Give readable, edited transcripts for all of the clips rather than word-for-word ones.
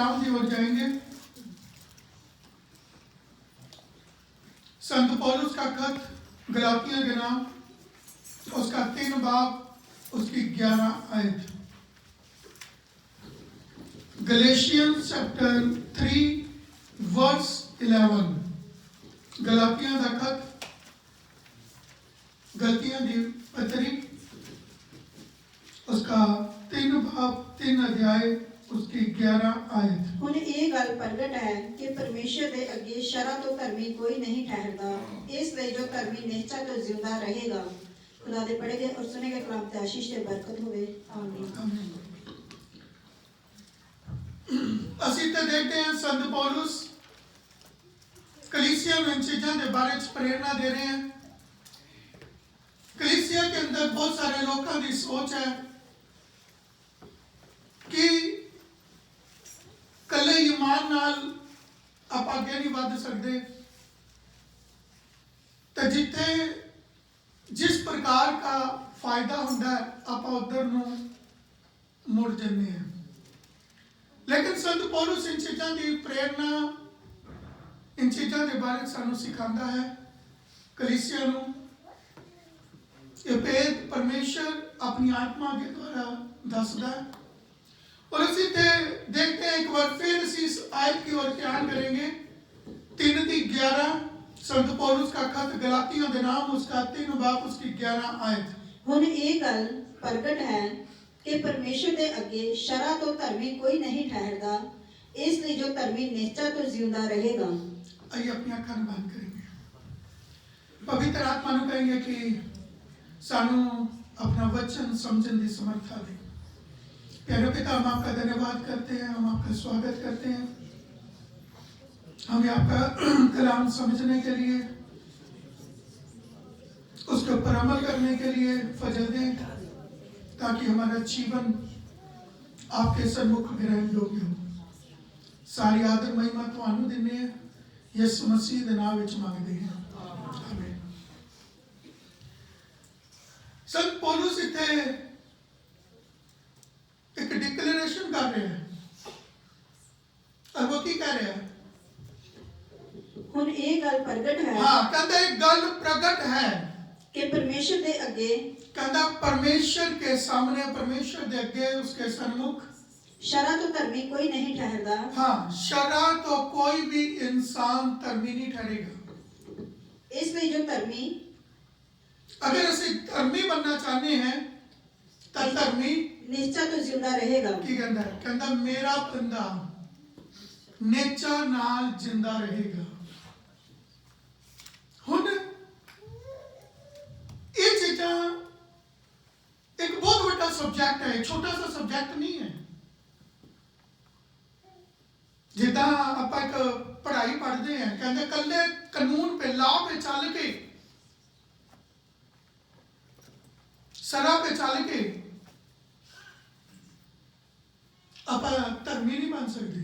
किताब की ओर जाएंगे। संत पौलुस का खत गलातियों के नाम, उसका 3 बाब उसकी 11 आयत। Galatians chapter 3 verse 11। गलातियों का खत, गलतियों की पत्री, उसका 3 बाब 3 अध्याय उसकी 11 आयत। ਹੁਣ ਇਹ ਗੱਲ ਪ੍ਰਗਟ ਹੈ ਕਿ ਪਰਮੇਸ਼ਰ ਦੇ ਅੱਗੇ ਸ਼ਰ੍ਹਾ ਤੋਂ ਧਰਮੀ ਕੋਈ नहीं ठहरता, ਇਸ ਲਈ ਜੋ ਧਰਮੀ ਨਿਸ਼ਚਾ ਤੋਂ ਜ਼ਿੰਦਾ ਰਹੇਗਾ। खुदा दे पढ़े गए और सुने गए कलाम ते आशीष ते बरकत होवे, आमीन। ਅਸੀਂ ਤਾਂ देखते हैं संत पौलुस कलीसिया में इन चीजों के बारे में प्रेरणा दे रहे हैं। कलीसिया के अंदर बहुत सारे लोगों की सोच है कि कले ईमान नाल आप अगे नहीं बढ़ सकते, तो जिथे जिस प्रकार का फायदा होता है आप उधर मुड़ जाते हैं। लेकिन संत पौलुस इन चीज़ों की प्रेरणा, इन चीज़ों के बारे में सानू सिखाता है कलीसिया नू। ये भेद परमेश्वर अपनी आत्मा के द्वारा दसदा है। और इसी देखते हैं एक बार फिर इस आयत की ओर ध्यान करेंगे। 3:11 संत पौलुस का खत गलातियों के नाम, उसका 3 बाब उसकी 11 आयत। ਹੁਣ ਇਹ ਗੱਲ ਪ੍ਰਗਟ ਹੈ कि परमेश्वर के अगे शरह तो धर्मी कोई नहीं ठहरता, इसलिए जो धर्मी निश्चय तो जिंदा रहेगा। आइए अपनी आंखें बंद करेंगे, पवित्र आत्मा को कहेंगे कि सानू अपना वचन समझने की समर्था दे। प्यारे पिता, हम आपका धन्यवाद करते हैं, हम आपका स्वागत करते हैं। हमें आपका कलाम समझने के लिए, उसके ऊपर अमल करने के लिए फजल दें, ताकि हमारा जीवन आपके सन्मुख ग्रहण योग्य हो। सारी आदर महिमा तुहानू दिने हैं, यीशु मसीह के नाम विच मंगते हैं, आमीन। संत पौलुस इत्थे एक डिक्लेरेशन कर रहे हैं, और वो की कह रहे हैं? ਹੁਣ ਇਹ ਗੱਲ ਪ੍ਰਗਟ ਹੈ, हाँ, कहते एक गल प्रगट है कि परमेश्वर के अगे, कहता परमेश्वर के सामने, परमेश्वर के अगे, उसके सन्मुख शरह तो धर्मी कोई नहीं ठहरता। हाँ, शरह तो कोई भी इंसान धर्मी नहीं ठहरेगा। इसलिए जो धर्मी, अगर असं धर्मी बनना चाहते हैं तो धर्मी निश्चय तो जिंदा रहेगा। की कहता है? कहता मेरा बंदा नेचा नाल जिंदा रहेगा। हुन ये चीज़ां एक बहुत बड़ा सब्जेक्ट है, छोटा सा सब्जेक्ट नहीं है। जिदा आप एक पढ़ाई पढ़ते हैं, कहते कल्ले कानून पे, लॉ पे चल के, सरा पे चल के आप धर्मी नहीं बन सकते।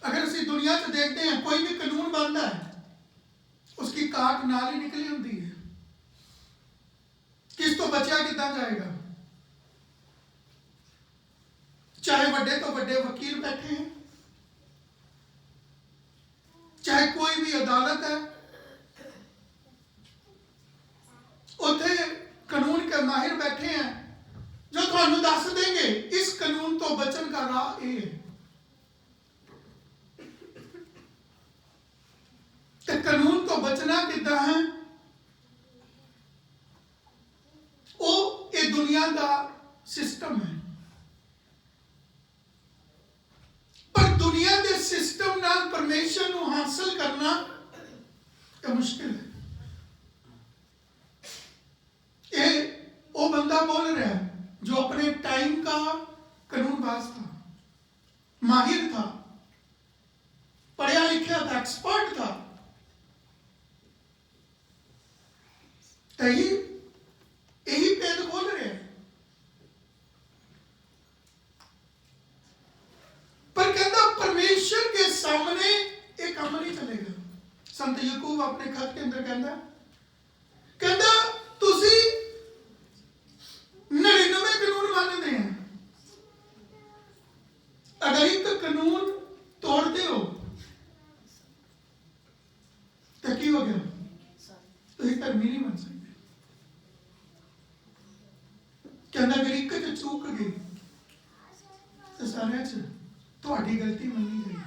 अगर असी दुनिया से देखते हैं, कोई भी कानून बनता है उसकी काट नाल ही निकली होती है। किस तो बचा कितना जाएगा? चाहे बड़े तो बड़े वकील बैठे हैं, चाहे कोई भी अदालत है, उथे कानून के माहिर बैठे हैं जो थानू दस देंगे इस कानून तो बचन का राह ये है। ते कानून तो बचना कितना है, वो ये दुनिया का सिस्टम है। पर दुनिया के सिस्टम नाल परमेश्वर को हासिल करना ये मुश्किल है। ये वो बंदा बोल रहा है जो अपने टाइम का कानूनबाज था, माहिर था, पढ़ा लिखा था, एक्सपर्ट था। यही भेद खोल रहे हैं। पर कहता परमेश्वर के सामने एक काम नहीं चलेगा। संत याकूब अपने खत के अंदर कहता तुसी 99 कानून मानते हैं, अगर एक कानून तोड़ते हो तो की हो गया, तो एक धर्मी नहीं बन सकते। कहना अगर एक च चूक गई तो सारे च थोड़ी गलती मनी गई,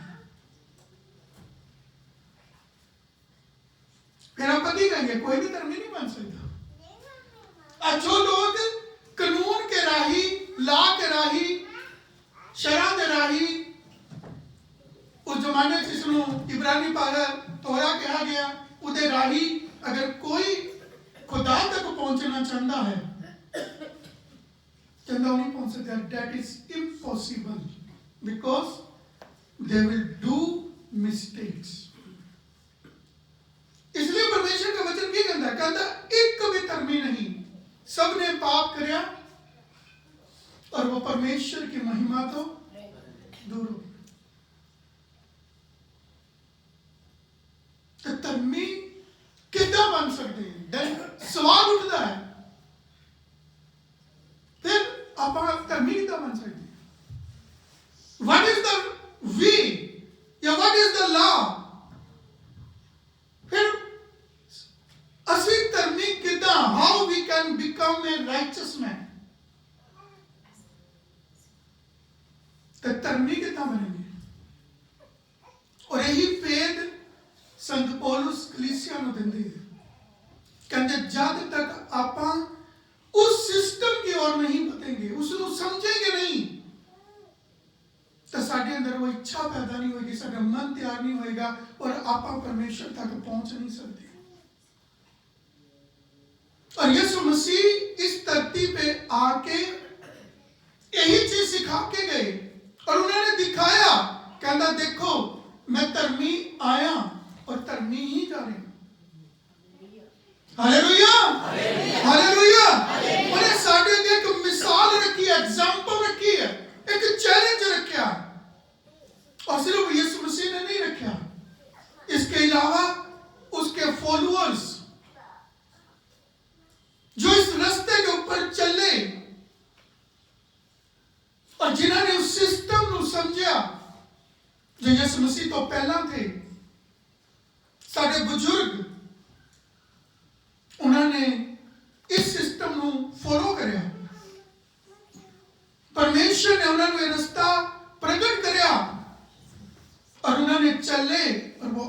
फिर आप की कहेंगे कोई भी धर्मी नहीं बन सकता। जो लोग कानून के राही, ला के राही, शरा के राही, उस जमाने जिसनों इब्रानी पारा तोरा कहा गया, उदे राही अगर कोई खुदा तक पहुंचना चाहता है, चंदा नहीं पहुंच सकता। That is impossible because they will do mistakes. इसलिए परमेश्वर का वचन क्या कहता है? कहता एक भी धर्मी नहीं, सबने पाप किया और वो परमेश्वर की महिमा तो दूर हो गई। तो धर्मी कितना बन सकते हैं? सवाल उठता है, फिर आप धर्मी कितना बन सकते हैं? व्हाट इज द वे या व्हाट इज द लॉ? फिर असली धर्मी कितना, how we can become a righteous man? तो धर्मी कितना बनेंगे? और यही भेद संत पौलुस कलीसिया ਨੂੰ ਦਿੰਦੇ ਹੈ। कहते जब तक आप उस सिस्टम की ओर नहीं बतेंगे, उसको समझेंगे नहीं, तो साढ़े अंदर वो इच्छा पैदा नहीं होगी, साढ़ा मन तैयार नहीं होएगा और आप परमेश्वर तक पहुंच नहीं सकते। और यीशु मसीह इस धरती पे आके यही चीज सिखा के गए और उन्होंने दिखाया, कहना देखो मैं धर्मी आया और धर्मी ही जा रहे हैं। Hallelujah, hallelujah. उन्हें साढ़े अगे एक मिसाल रखी है, एग्जाम्पल रखी है, एक चैलेंज रखा, और सिर्फ यीशु मसीह ने नहीं रखा, इसके अलावा उसके फॉलोअर्स जो इस रास्ते के ऊपर चले और जिन्होंने उस सिस्टम को समझा, जो यीशु मसीह तो पहला थे, साढ़े बुजुर्ग, उन्होंने इस सिस्टम को फॉलो करया, परमेश्वर ने उन्होंने रास्ता प्रकट करया और उन्होंने चले और वो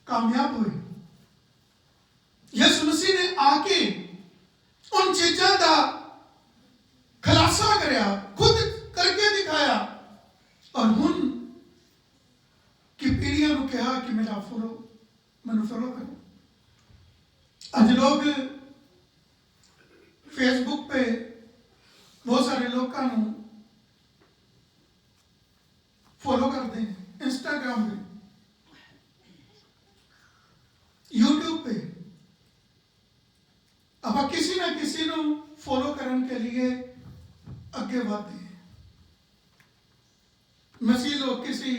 कामयाब हुए। यीशु मसीह ने आके उन चीजों का खुलासा करया, खुद करके दिखाया और हुन की पीढ़ियों को कहा कि मेरा मैनू फॉलो करो। आज लोग फेसबुक पे बहुत सारे लोगों को फॉलो करते हैं, इंस्टाग्राम पे, यूट्यूब पे, अब किसी ना किसी को फॉलो करने के लिए अगे बढ़ते हैं। मसीह लोग किसी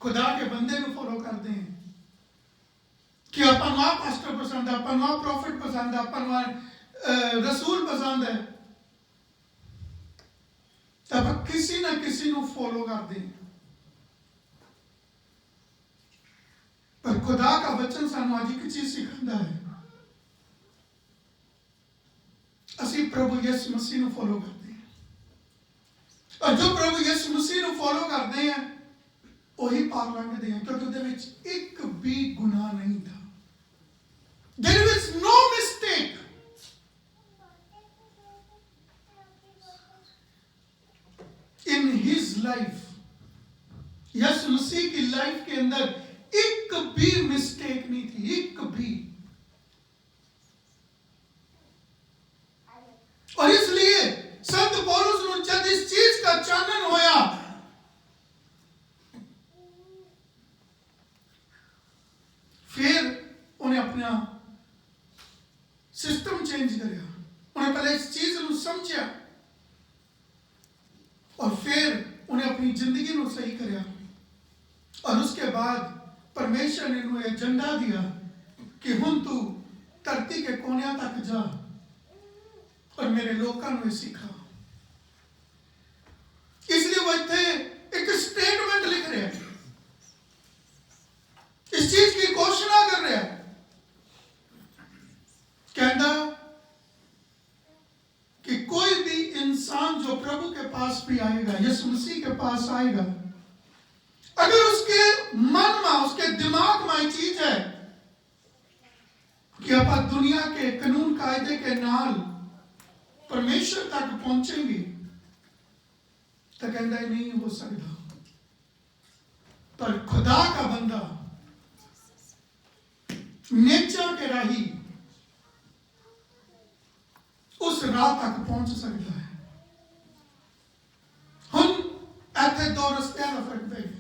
खुदा के बंदे को फॉलो करते हैं कि अपन वहां पास्टर पसंद है, अपन वहां प्रॉफिट पसंद है, अपन वहां रसूल पसंद है, तब किसी ना किसी को फॉलो करते हैं। पर खुदा का वचन सानू आज एक चीज सिखाता है, असी प्रभु यीशु मसीह को फॉलो करते हैं, और जो प्रभु यीशु मसीह को फॉलो करते हैं वही पार लंघते हैं, क्योंकि उहदे विच एक भी गुनाह नहीं था। There is no mistake. In his life, यीशु मसीह की लाइफ के अंदर एक भी मिस्टेक नहीं थी, एक भी। और इसलिए संत पौलुस ने जब इस चीज का चानन होया, फिर उन्हें अपना सिस्टम चेंज करया, उन्हें पहले इस चीज को समझा और फिर उन्हें अपनी जिंदगी को सही करया, और उसके बाद परमेश्वर ने उन्हें एजेंडा दिया कि हुन तू धरती के कोने तक जा और मेरे लोगों को सिखा। इसलिए वह पास भी आएगा, यीशु मसीह के पास आएगा, अगर उसके मन में, उसके दिमाग में ये चीज है कि आप दुनिया के कानून कायदे के नाल परमेश्वर तक पहुंचेंगे, तो कहता है नहीं हो सकता। पर खुदा का बंदा नेचर के राही उस राह तक पहुंच सकता है। हम ऐसे दो रस्ते का फर्क पेगा।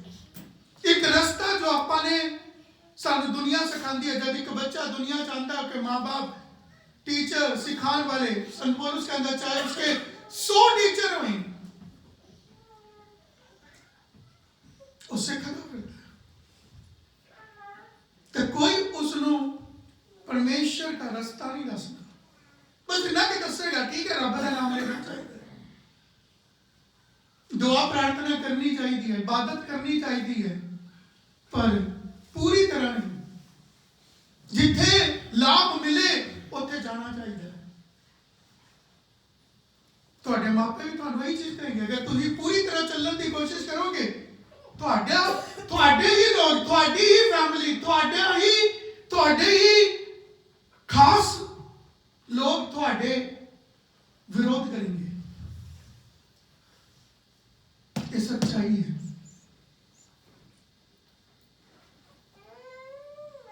एक रास्ता जो आपने सानू दुनिया सिखाती है, जब एक बच्चा दुनिया चाहता है कि माँ बाप, टीचर, सिखाने वाले, संत पौलुस कहता चाहे उसके 100 टीचर हुए, उससे खड़ा करता है तो कोई उसनु परमेश्वर का रास्ता नहीं दसदा। बस इतना कि दसेगा ठीक है, रब का नाम लेना चाहिए, दुआ प्रार्थना करनी चाहिए, इबादत करनी चाहिए, पर पूरी तरह नहीं। जिथे लाभ मिले उत्थे जाना चाहिए। ਤੁਹਾਡੇ ਮਾਪੇ ਵੀ ਤੁਹਾਨੂੰ ਇਹੀ ਚੀਜ਼ ਕहेंगे, अगर ਤੁਸੀਂ पूरी तरह ਚੱਲਣ ਦੀ ਕੋਸ਼ਿਸ਼ ਕਰੋਗੇ, ਤੁਹਾਡੇ ਹੀ ਲੋਕ, ਤੁਹਾਡੀ ਹੀ ਫੈਮਿਲੀ, ਤੁਹਾਡੇ ਹੀ ਖਾਸ लोग ਤੁਹਾਡੇ विरोध करेंगे। ये सच्चाई है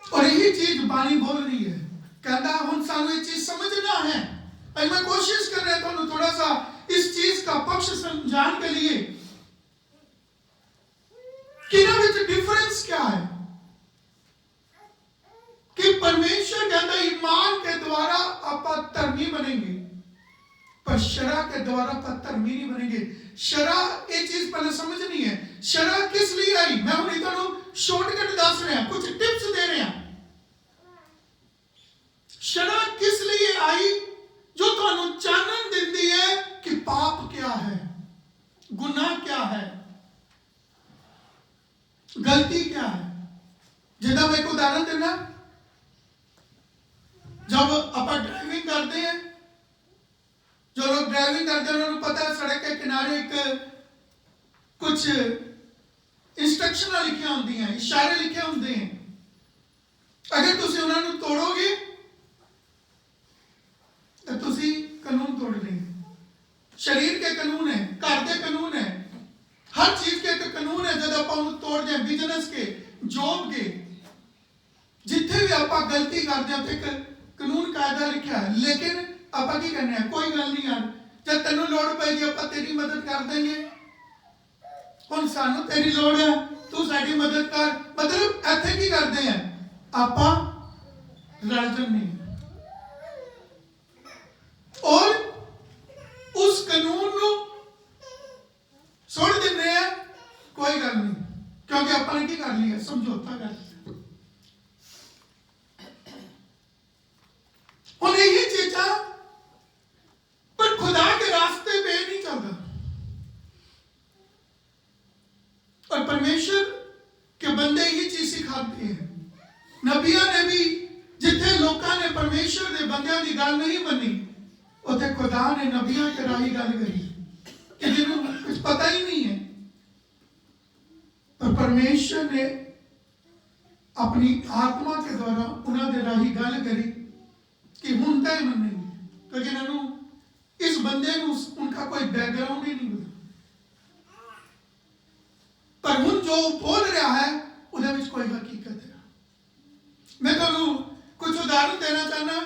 और यही चीज बानी बोल रही है। कहता हम सानू ये चीज समझना है। और मैं कोशिश कर रहा था थोड़ा सा इस चीज का पक्ष समझाने के लिए कि ना विच डिफरेंस क्या है कि परमेश्वर कहता है ईमान के द्वारा आप धर्मी बनेंगे, पर शरा के द्वारा आप धर्मी नहीं बनेंगे। शरा ये चीज पहले समझनी है। शरा किस लिए आई, मैं हुण तुहानू शॉर्टकट दस रहा, कुछ टिप्स दे रहा। शरा किस लिए आई, जो तुहानू चानन दिंदी है कि पाप क्या है, गुनाह क्या है, गलती क्या है। जिदा मैं एक उदाहरण देना, जब आप ड्राइविंग करते हैं, जो लोग ड्राइविंग करते हैं उन्हें पता है सड़क के किनारे एक कुछ इंस्ट्रक्शन लिखिया होंगी हैं, इशारे लिखे होंगे हैं। अगर तुसी उन्होंने तोड़ोगे तो तुसी कानून तोड़ लेंगे। शरीर के कानून है, घर के कानून है, हर चीज के एक कानून है। जब आप तोड़ दें, बिजनेस के, जॉब के, जिथे भी आप गलती करते हैं एक कानून कायदा लिखा है। लेकिन आप की करना है, कोई गल नहीं यार, जब तेन लोड़ पेगी आप तेरी मदद कर देंगे। हुण सानू तेरी लोड़ है, तू साडी मदद कर, मतलब इत्थे की करते हैं आप रल जन्ने और उस कानून को छोड़ देने हैं। कोई गल नहीं, क्योंकि आपने की कर लिया, समझौता कर लिया। और यही चीजा पर खुदा के रास्ते पे नहीं चलता। और परमेश्वर के बंदे यही चीज सिखाते हैं। नबिया ने भी जिथे लोगों ने परमेश्वर के बंदियां की गल नहीं बनी, उथे खुदा ने नबिया के राही गल करी कि जिन्होंने कुछ पता ही नहीं है। पर परमेश्वर ने अपनी आत्मा के द्वारा उन्होंने राही गल करी कि हुण तो मन नहीं, क्योंकि इन्होंने इस बंदे को उनका कोई बैकग्राउंड ही नहीं पता। पर हुण जो बोल रहा है उहदे कोई हकीकत है। मैं तुहानू कुछ उदाहरण देना चाहना।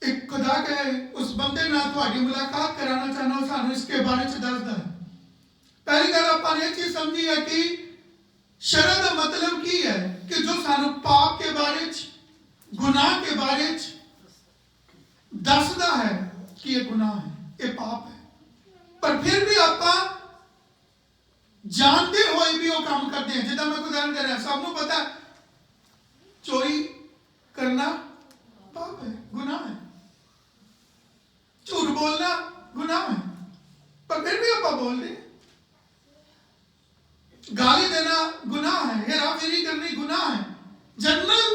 एक खुदा के उस बंदे नाल तुहाडी मुलाकात कराना चाहना, सानू इसके बारे च दसदा है। पहली गल आपां ये चीज समझी है कि शरा का मतलब की है कि जो सानू पाप के बारे च, गुनाह के बारे च दसदा है कि ये गुनाह है, ये पाप है, पर फिर भी आप जानते हुए भी वो काम करते हैं। जिदा मैं उदाहरण दे रहा, सबको पता चोरी करना पाप है, गुनाह है, झूठ बोलना गुनाह है, पर फिर भी आप बोल रहे। गाली देना गुनाह है, हेराफेरी करनी गुनाह है, जनरल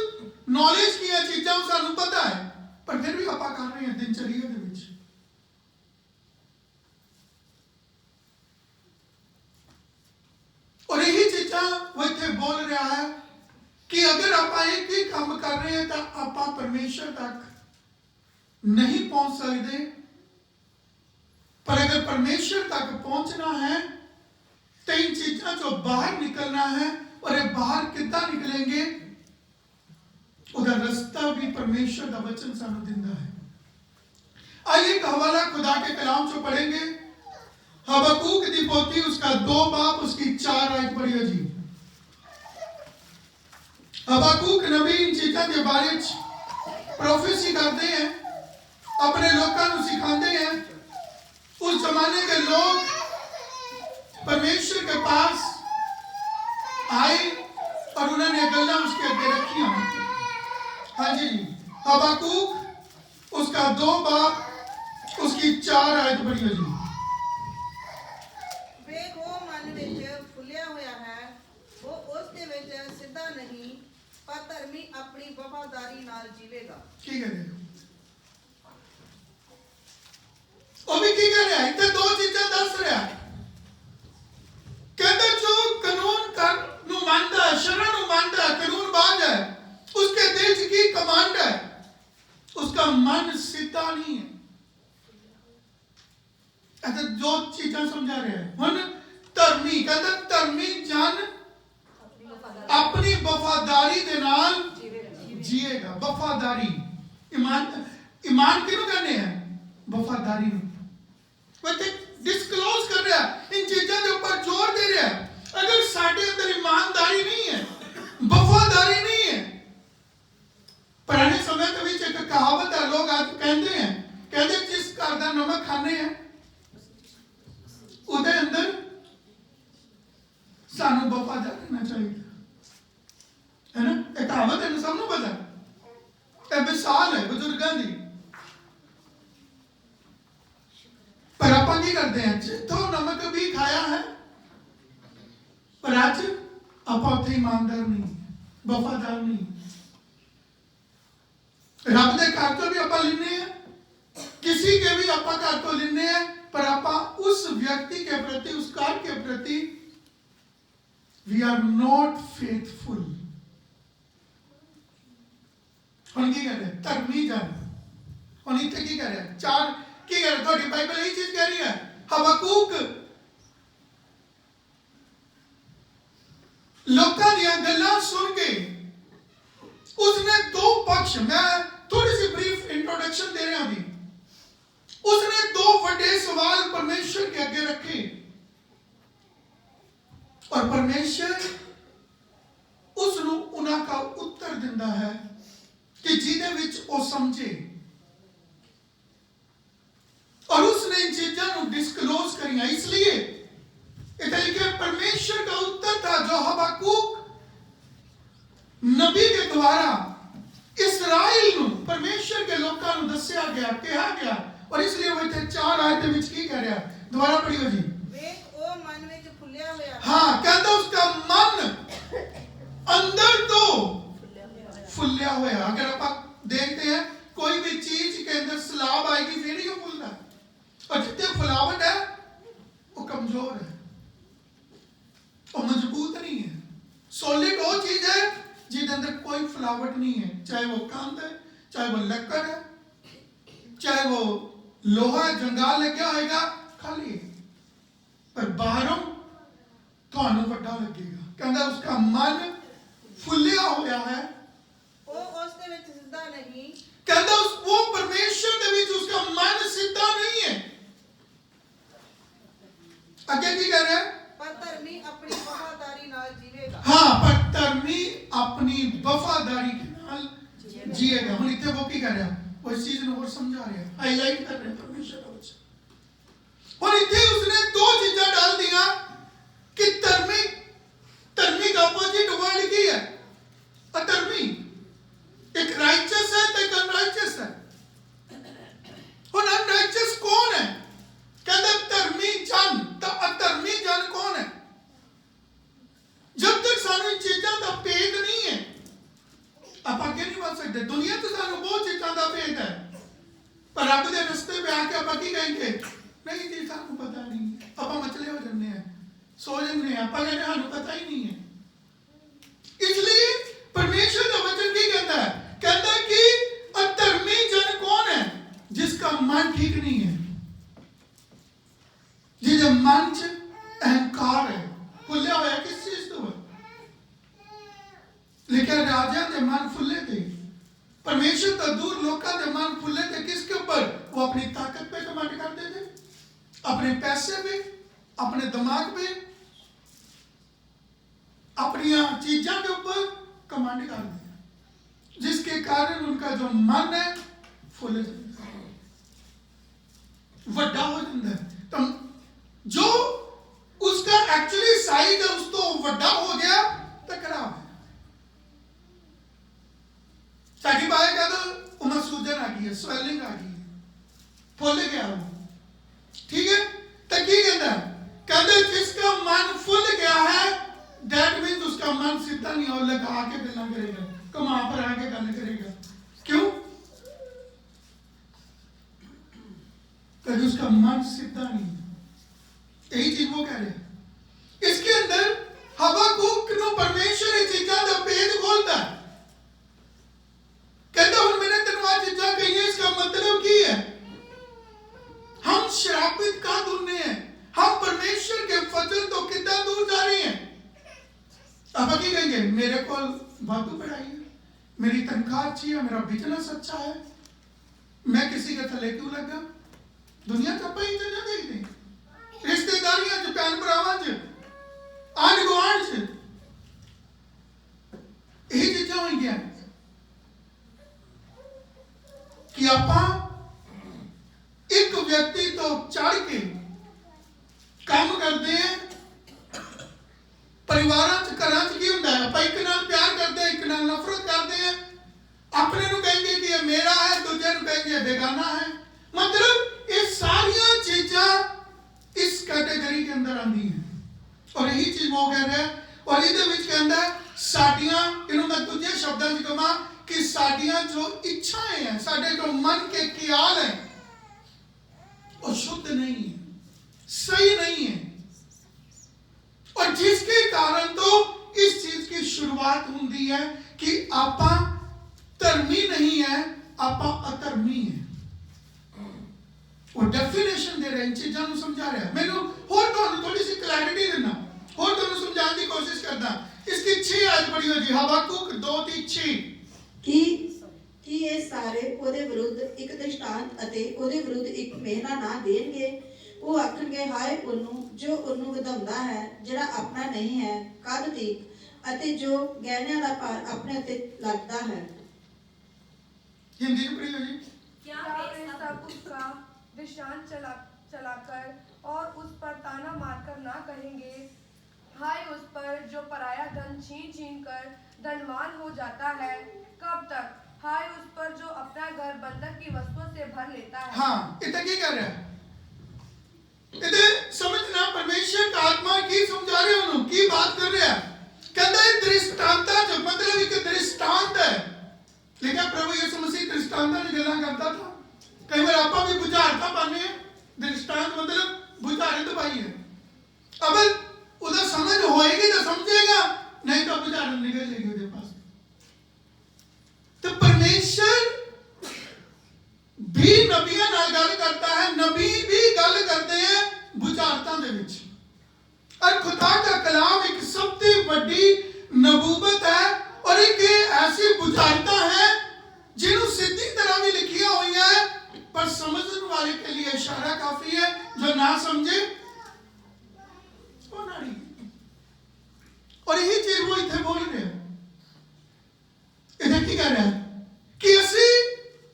नॉलेज की चीज़ों सानू पता है, पर फिर भी आप कर रहे हैं दिनचर्या के विच। चीज़ां वो इत्थे बोल रहा है कि अगर आप एक ही काम कर रहे हैं तो आप परमेश्वर तक नहीं पहुंच सकते, पर अगर परमेश्वर तक पहुंचना है तो इन चीज़ों जो बाहर निकलना है, और ये बाहर कितना निकलेंगे उधर रास्ता भी परमेश्वर का वचन सानू दिंदा है। आइए एक हवाला खुदा के कलाम से पढ़ेंगे, हबक्कूक की पोथी उसका 2 बाब उसकी 4 आयत पढ़ियो जी। हबक्कूक नबी इन चीज़ों के बारे में प्रोफेसी करते हैं, अपने लोगों को सिखाते हैं। उस जमाने के लोग परमेश्वर के पास आए और उन्होंने गल्लां उसके आगे रखियां। हाँ जी, हबक्कूक उसका 2 बाब उसकी 4 आयत पढ़ियो जी। ਵੇਖ ਉਹ ਮਨ ਵਿੱਚ ਫੁੱਲਿਆ ਹੋਇਆ ਹੈ, ਉਹ ਉਸ ਦੇ ਵਿੱਚ ਸਿੱਧਾ ਨਹੀਂ, ਪਰ ਧਰਮੀ ਆਪਣੀ ਵਫਾਦਾਰੀ ਨਾਲ ਜੀਵੇਗਾ। ਕੀ ਕਹ ਰਹੇ ਉਹ ਵੀ ਕੀ ਕਰ ਰਿਹਾ ਹੈ? ਤੇ 2 ਚੀਜ਼ਾਂ ਦੱਸ ਰਿਹਾ ਹੈ। कहता जो कानून का नुमाइंदा शरण नुमाइंदा कानून बाज है, उसके दिल की कमांड है, उसका मन सीधा नहीं है। ऐसा 2 चीजें समझा रहे हैं। हुन धर्मी कहता धर्मी जन अपनी वफादारी दे नाल जिएगा। वफादारी ईमान किहनू कहने हैं? वफादारी वो डिस्क्लोज कर रहा है, इन चीजों के ऊपर जोर दे रहा है। अगर साडे अंदर ईमानदारी नहीं है, वफादारी नहीं है। पुराने समय के विच एक कहावत है, लोग आज कहते जिस घर का नमक खाने हैं उहदे अंदर सानू वफादार रहना चाहिए, है ना? एक कहावत है, सबनू पता है, एक मिसाल है बुजुर्गों की। पर आप की करते हैं, जिथों नमक भी खाया है, पर आज आप उत्थे ईमानदार नहीं, वफादार नहीं। रब के घर तो भी आप लेने हैं, किसी के भी आप घर तो लेने हैं, पर आप उस व्यक्ति के प्रति, उस कार्य के प्रति वी आर नॉट फेथफुल। हम की कह रहे हैं? धर्मी जन हम इतने की कह रहे हैं? 4 की कह रहे? थोड़ी बाइबल यही चीज कह रही है। हबक्कूक लोगों दी गल्लां सुन के उसने 2 पक्ष, मैं थोड़ी सी ब्रीफ इंट्रोडक्शन दे रहा अभी, उसने 2 बड़े सवाल परमेश्वर के आगे रखे और परमेश्वर उसनु उन्हां का उत्तर दिंदा है कि जिहदे विच वो समझे। और उसने इन चीजों को डिस्क्लोज करिया, इसलिए इतने परमेश्वर का उत्तर था जो हबक्कूक नबी के द्वारा इस्राएल ਨੂੰ परमेश्वर के लोगों को दस्या गया, कहा गया। और इसलिए वो इतने 4 आयतें विच की कह रहा, दोबारा पढ़ियो जी। ਵੇਖ ਉਹ ਮਨ ਵਿੱਚ ਫੁੱਲਿਆ ਹੋਇਆ ਹੈ। हाँ, कहता उसका मन अंदर तो फुल्लिया होया। अगर आप देखते हैं कोई भी चीज के अंदर सलाब आएगी फिर ही वो फुलता है, और जितने फुलावट है वो कमजोर है, वो मजबूत नहीं है। सॉलिड वो चीज है जिसके अंदर कोई फुलावट नहीं है, चाहे वो कंध है, चाहे वो लकड़ है, चाहे वो लोहा जंगाल लग्या होगा, खाली है, पर बाहरों थानू वड्डा लगेगा। कहता उसका मन फुलिया होया है, ਉਹ ਉਸ ਦੇ ਵਿੱਚ ਸਿੱਧਾ ਨਹੀਂ, कहता उस वो परमेश्वर के बीच उसका मन सीधा नहीं है। आगे की कह रहा है? ਪਰ ਧਰਮੀ ਆਪਣੀ ਵਫਾਦਾਰੀ ਨਾਲ ਜੀਵੇਗਾ। हाँ, पर धर्मी अपनी वफादारी के नाल जिएगा। हम इतने वो की कर रहे हैं, वो इस चीज को और समझा रहे हैं, हाईलाइट कर रहे हैं परमेश्वर का वचन। और इतने उसने 2 चीजें डाल दिया कि धर्मी का अपोजिट वर्ड की है अधर्मी। एक राइचस है तो एक अनराइचस है। और अनराइचस कौन है? कहते धर्मी जन, तो अधर्मी जन कौन है? जब तक सानू इन चीजों का भेद नहीं है आप आगे नहीं बढ़ सकते। दुनिया तो सानू बहुत चीजों का भेद है, पर रब के रस्ते पे आके आप की कहेंगे नहीं जी सानू पता नहीं, आप मचले हो जाते हैं, सो जाते हैं, आप कहते सानू पता ही नहीं है। इसलिए परमेश्वर का वचन की कहता है कि अधर्मी जन कौन है? जिसका मन ठीक नहीं है, जिसके मन च अहंकार है, फुल्या हुआ है। किस चीज तो है? लेकिन राजा के मन फुले थे, परमेश्वर का दूर लोगों के मन फुले थे। किसके ऊपर? वो अपनी ताकत पे कमांड करते थे, अपने पैसे पे, अपने दिमाग पे, अपनी चीजों के ऊपर कमांड कर दिया, जिसके कारण उनका जो मन है फुल जाता है, वड्डा हो जाता है। तो जो उसका एक्चुअली साइज है उस तो वड्डा हो गया तो खराब है। साड़ी पाए कह दो उमर सूजन आ गई है, स्वेलिंग आ गई है, फुल गया वो, ठीक है। तो की कहते जिसका मन फुल गया है, दैट मीन्स उसका मन सीधा नहीं और लगा के गल्ला करेगा, कमा पर आके गल करेगा। क्यों? क्योंकि उसका मन सीधा नहीं है। यही चीज वो कह रहे हैं। इसके अंदर हबक्कुक को परमेश्वर ये चीजा का भेद खोलता है। कहता हूं मैंने तेन आ चीजा कही है, इसका मतलब की है? हम श्रापित का दूर हैं, हम परमेश्वर के फजल तो कितना दूर जा रहे हैं। अब की कहेंगे मेरे को वाधु पढ़ाई है, मेरी तनख्वाह अच्छी है, मेरा बिजनेस अच्छा है, मैं किसी के थले क्यों लगा? दुनिया का पई चीजा देखते, रिश्तेदारियां च, भैन भरावां च, आंढ गुआंढ च यही चीजा हुई गया कि आपां एक व्यक्ति तो चढ़ के काम करते हैं। परिवारां च घरां च की हुंदा है, एक नाल प्यार करते हैं, एक नाल नफरत करते हैं। अपने नूं कहेंगे कि ये मेरा है, दूजे नूं कहेंगे बेगाना है। मतलब ये सारियां चीजां इस कैटेगरी के अंदर आती हैं। और यही चीज वो कह रहे हैं। और इहदे विच कहंदा है साडियां, इन्हों मैं दूजे शब्दां च कहां कि साडियां जो इच्छाएं हैं, साडे जो मन के ख्याल हैं, वो शुद्ध नहीं है, सही नहीं है। और जिसके कारण तो इस चीज की शुरुआत होती है कि आपा धर्मी नहीं है, आपा अधर्मी है। वो डेफिनेशन दे रहे हैं, इन चीजों को समझा रहे हैं। मैं थोड़ी सी क्लैरिटी देना और तुहानू समझाने की कोशिश करता। इसकी 6 आयत पढ़ी हो जी, हबक्कुक 2:6 कि ये सारे ਉਹਦੇ ਵਿਰੁੱਧ ਇੱਕ ਦ੍ਰਿਸ਼ਟਾਂਤ ਅਤੇ ਉਹਦੇ ਵਿਰੁੱਧ ਇੱਕ ਮਿਹਣਾ ਨਾ ਦੇਣਗੇ। ਉਹ ਆਖਣਗੇ ਹਾਏ ਉਹਨੂੰ ਜੋ ਉਹਨੂੰ ਵਧਾਉਂਦਾ ਹੈ, ਜਿਹੜਾ ਆਪਣਾ ਨਹੀਂ ਹੈ ਕਦ ਤੀਕ, ਅਤੇ ਜੋ ਗਹਿਣਿਆਂ ਦਾ ਭਾਰ ਆਪਣੇ ਉੱਤੇ ਲੱਗਦਾ ਹੈ। हिंदी में पढ़ी हो जी। क्या वे सब उसका दृष्टांत चलाकर और उस पर ताना मारकर ना कहेंगे, हाय उस पर जो पराया धन छीन कर धनवान हो जाता है, कब तक? हाय उस पर जो अपना घर बंधक की वस्तुओं से भर लेता है। हाँ, इतना क्या कर रहा है? इतने समझना, परमेश्वर का आत्मा की समझा रहे हो, की बात कर रहे हैं। कहता है दृष्टांत, जो मतलब एक दृष्टांत है। लेकिन प्रभु यीशु मसीह दृष्टांत की गल्ला करता था। कई बार आपा भी बुझारता पाने हैं, दृष्टांत मतलब बुझारत पाई है। अब उधर समझ होएगी तो समझेगा, नहीं तो बुझारत निकल जाएगी उधर पास। तो परमेश्वर भी नबियां नाल गल करता है, नबी भी गल करते हैं बुझारतां दे विच। और खुदा का कलाम एक सबसे बड़ी नबूवत है और एक ऐसी बुझारतां है जिन्हों सीधी तरह भी लिखिया हुई है, पर समझने वाले के लिए इशारा काफी है, जो ना समझे वो नाड़ी। और यही चीज वो इतने बोल रहे हैं। इधर की कह रहा है कि असी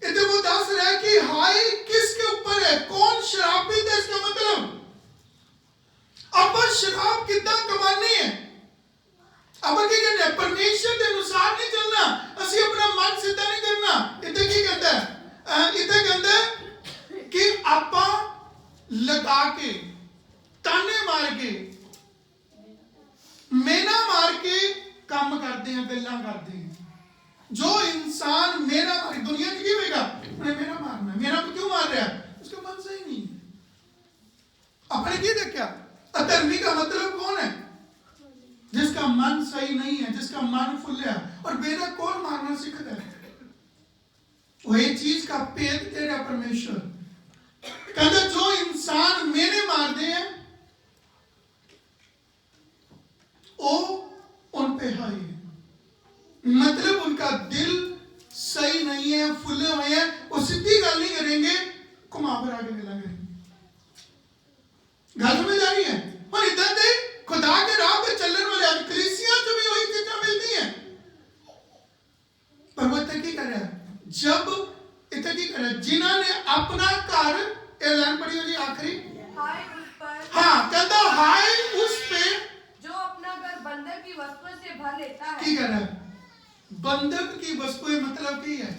इधर वो दस रहा है कि हाय किसके ऊपर है, कौन शराबित है। इसका मतलब अब शराब कितना कमानी है, अब क्या कहते हैं, परमेश्वर के अनुसार नहीं चलना, असी अपना मन सीधा नहीं करना। इधर की कहता है, इधर कहता है कि आपा लगा के, ताने मार के, मेना मार के काम करते हैं, गल्ला करते हैं। जो इंसान मेरा मार, दुनिया की क्यों होगा, उन्हें मेरा मारना, मेरा को क्यों मार रहा है, उसका मन सही नहीं है। अपने की देखा, अधर्मी का मतलब कौन है? जिसका जिसका मन सही नहीं है, जिसका मन फुलिया और बेरा कौन मारना सीखता है, वही चीज का पेद दे रहा परमेश्वर। कहता जो इंसान मेरे मारते हैं वो उन पे हाई है, मतलब उनका दिल सही नहीं है, फुले हुए हैं, वो सीधी गल नहीं करेंगे, घुमा फिरा के गला करेंगे। गल समझ आ रही है? और इधर दे खुदा के राह पे चलने वाले आज कलीसिया जो भी वही चीजें मिलती हैं, पर वो इतना की कर रहा है, जब इतना की कर रहा है, जिन्होंने अपना घर ऐलान पड़ी हो जी आखिरी, हाय उस पर, हाँ कहता हाय उस पे जो अपना घर बंधक की वस्तुओं से भर लेता है। की कर रहा है, बंधक की वस्तुएं मतलब की है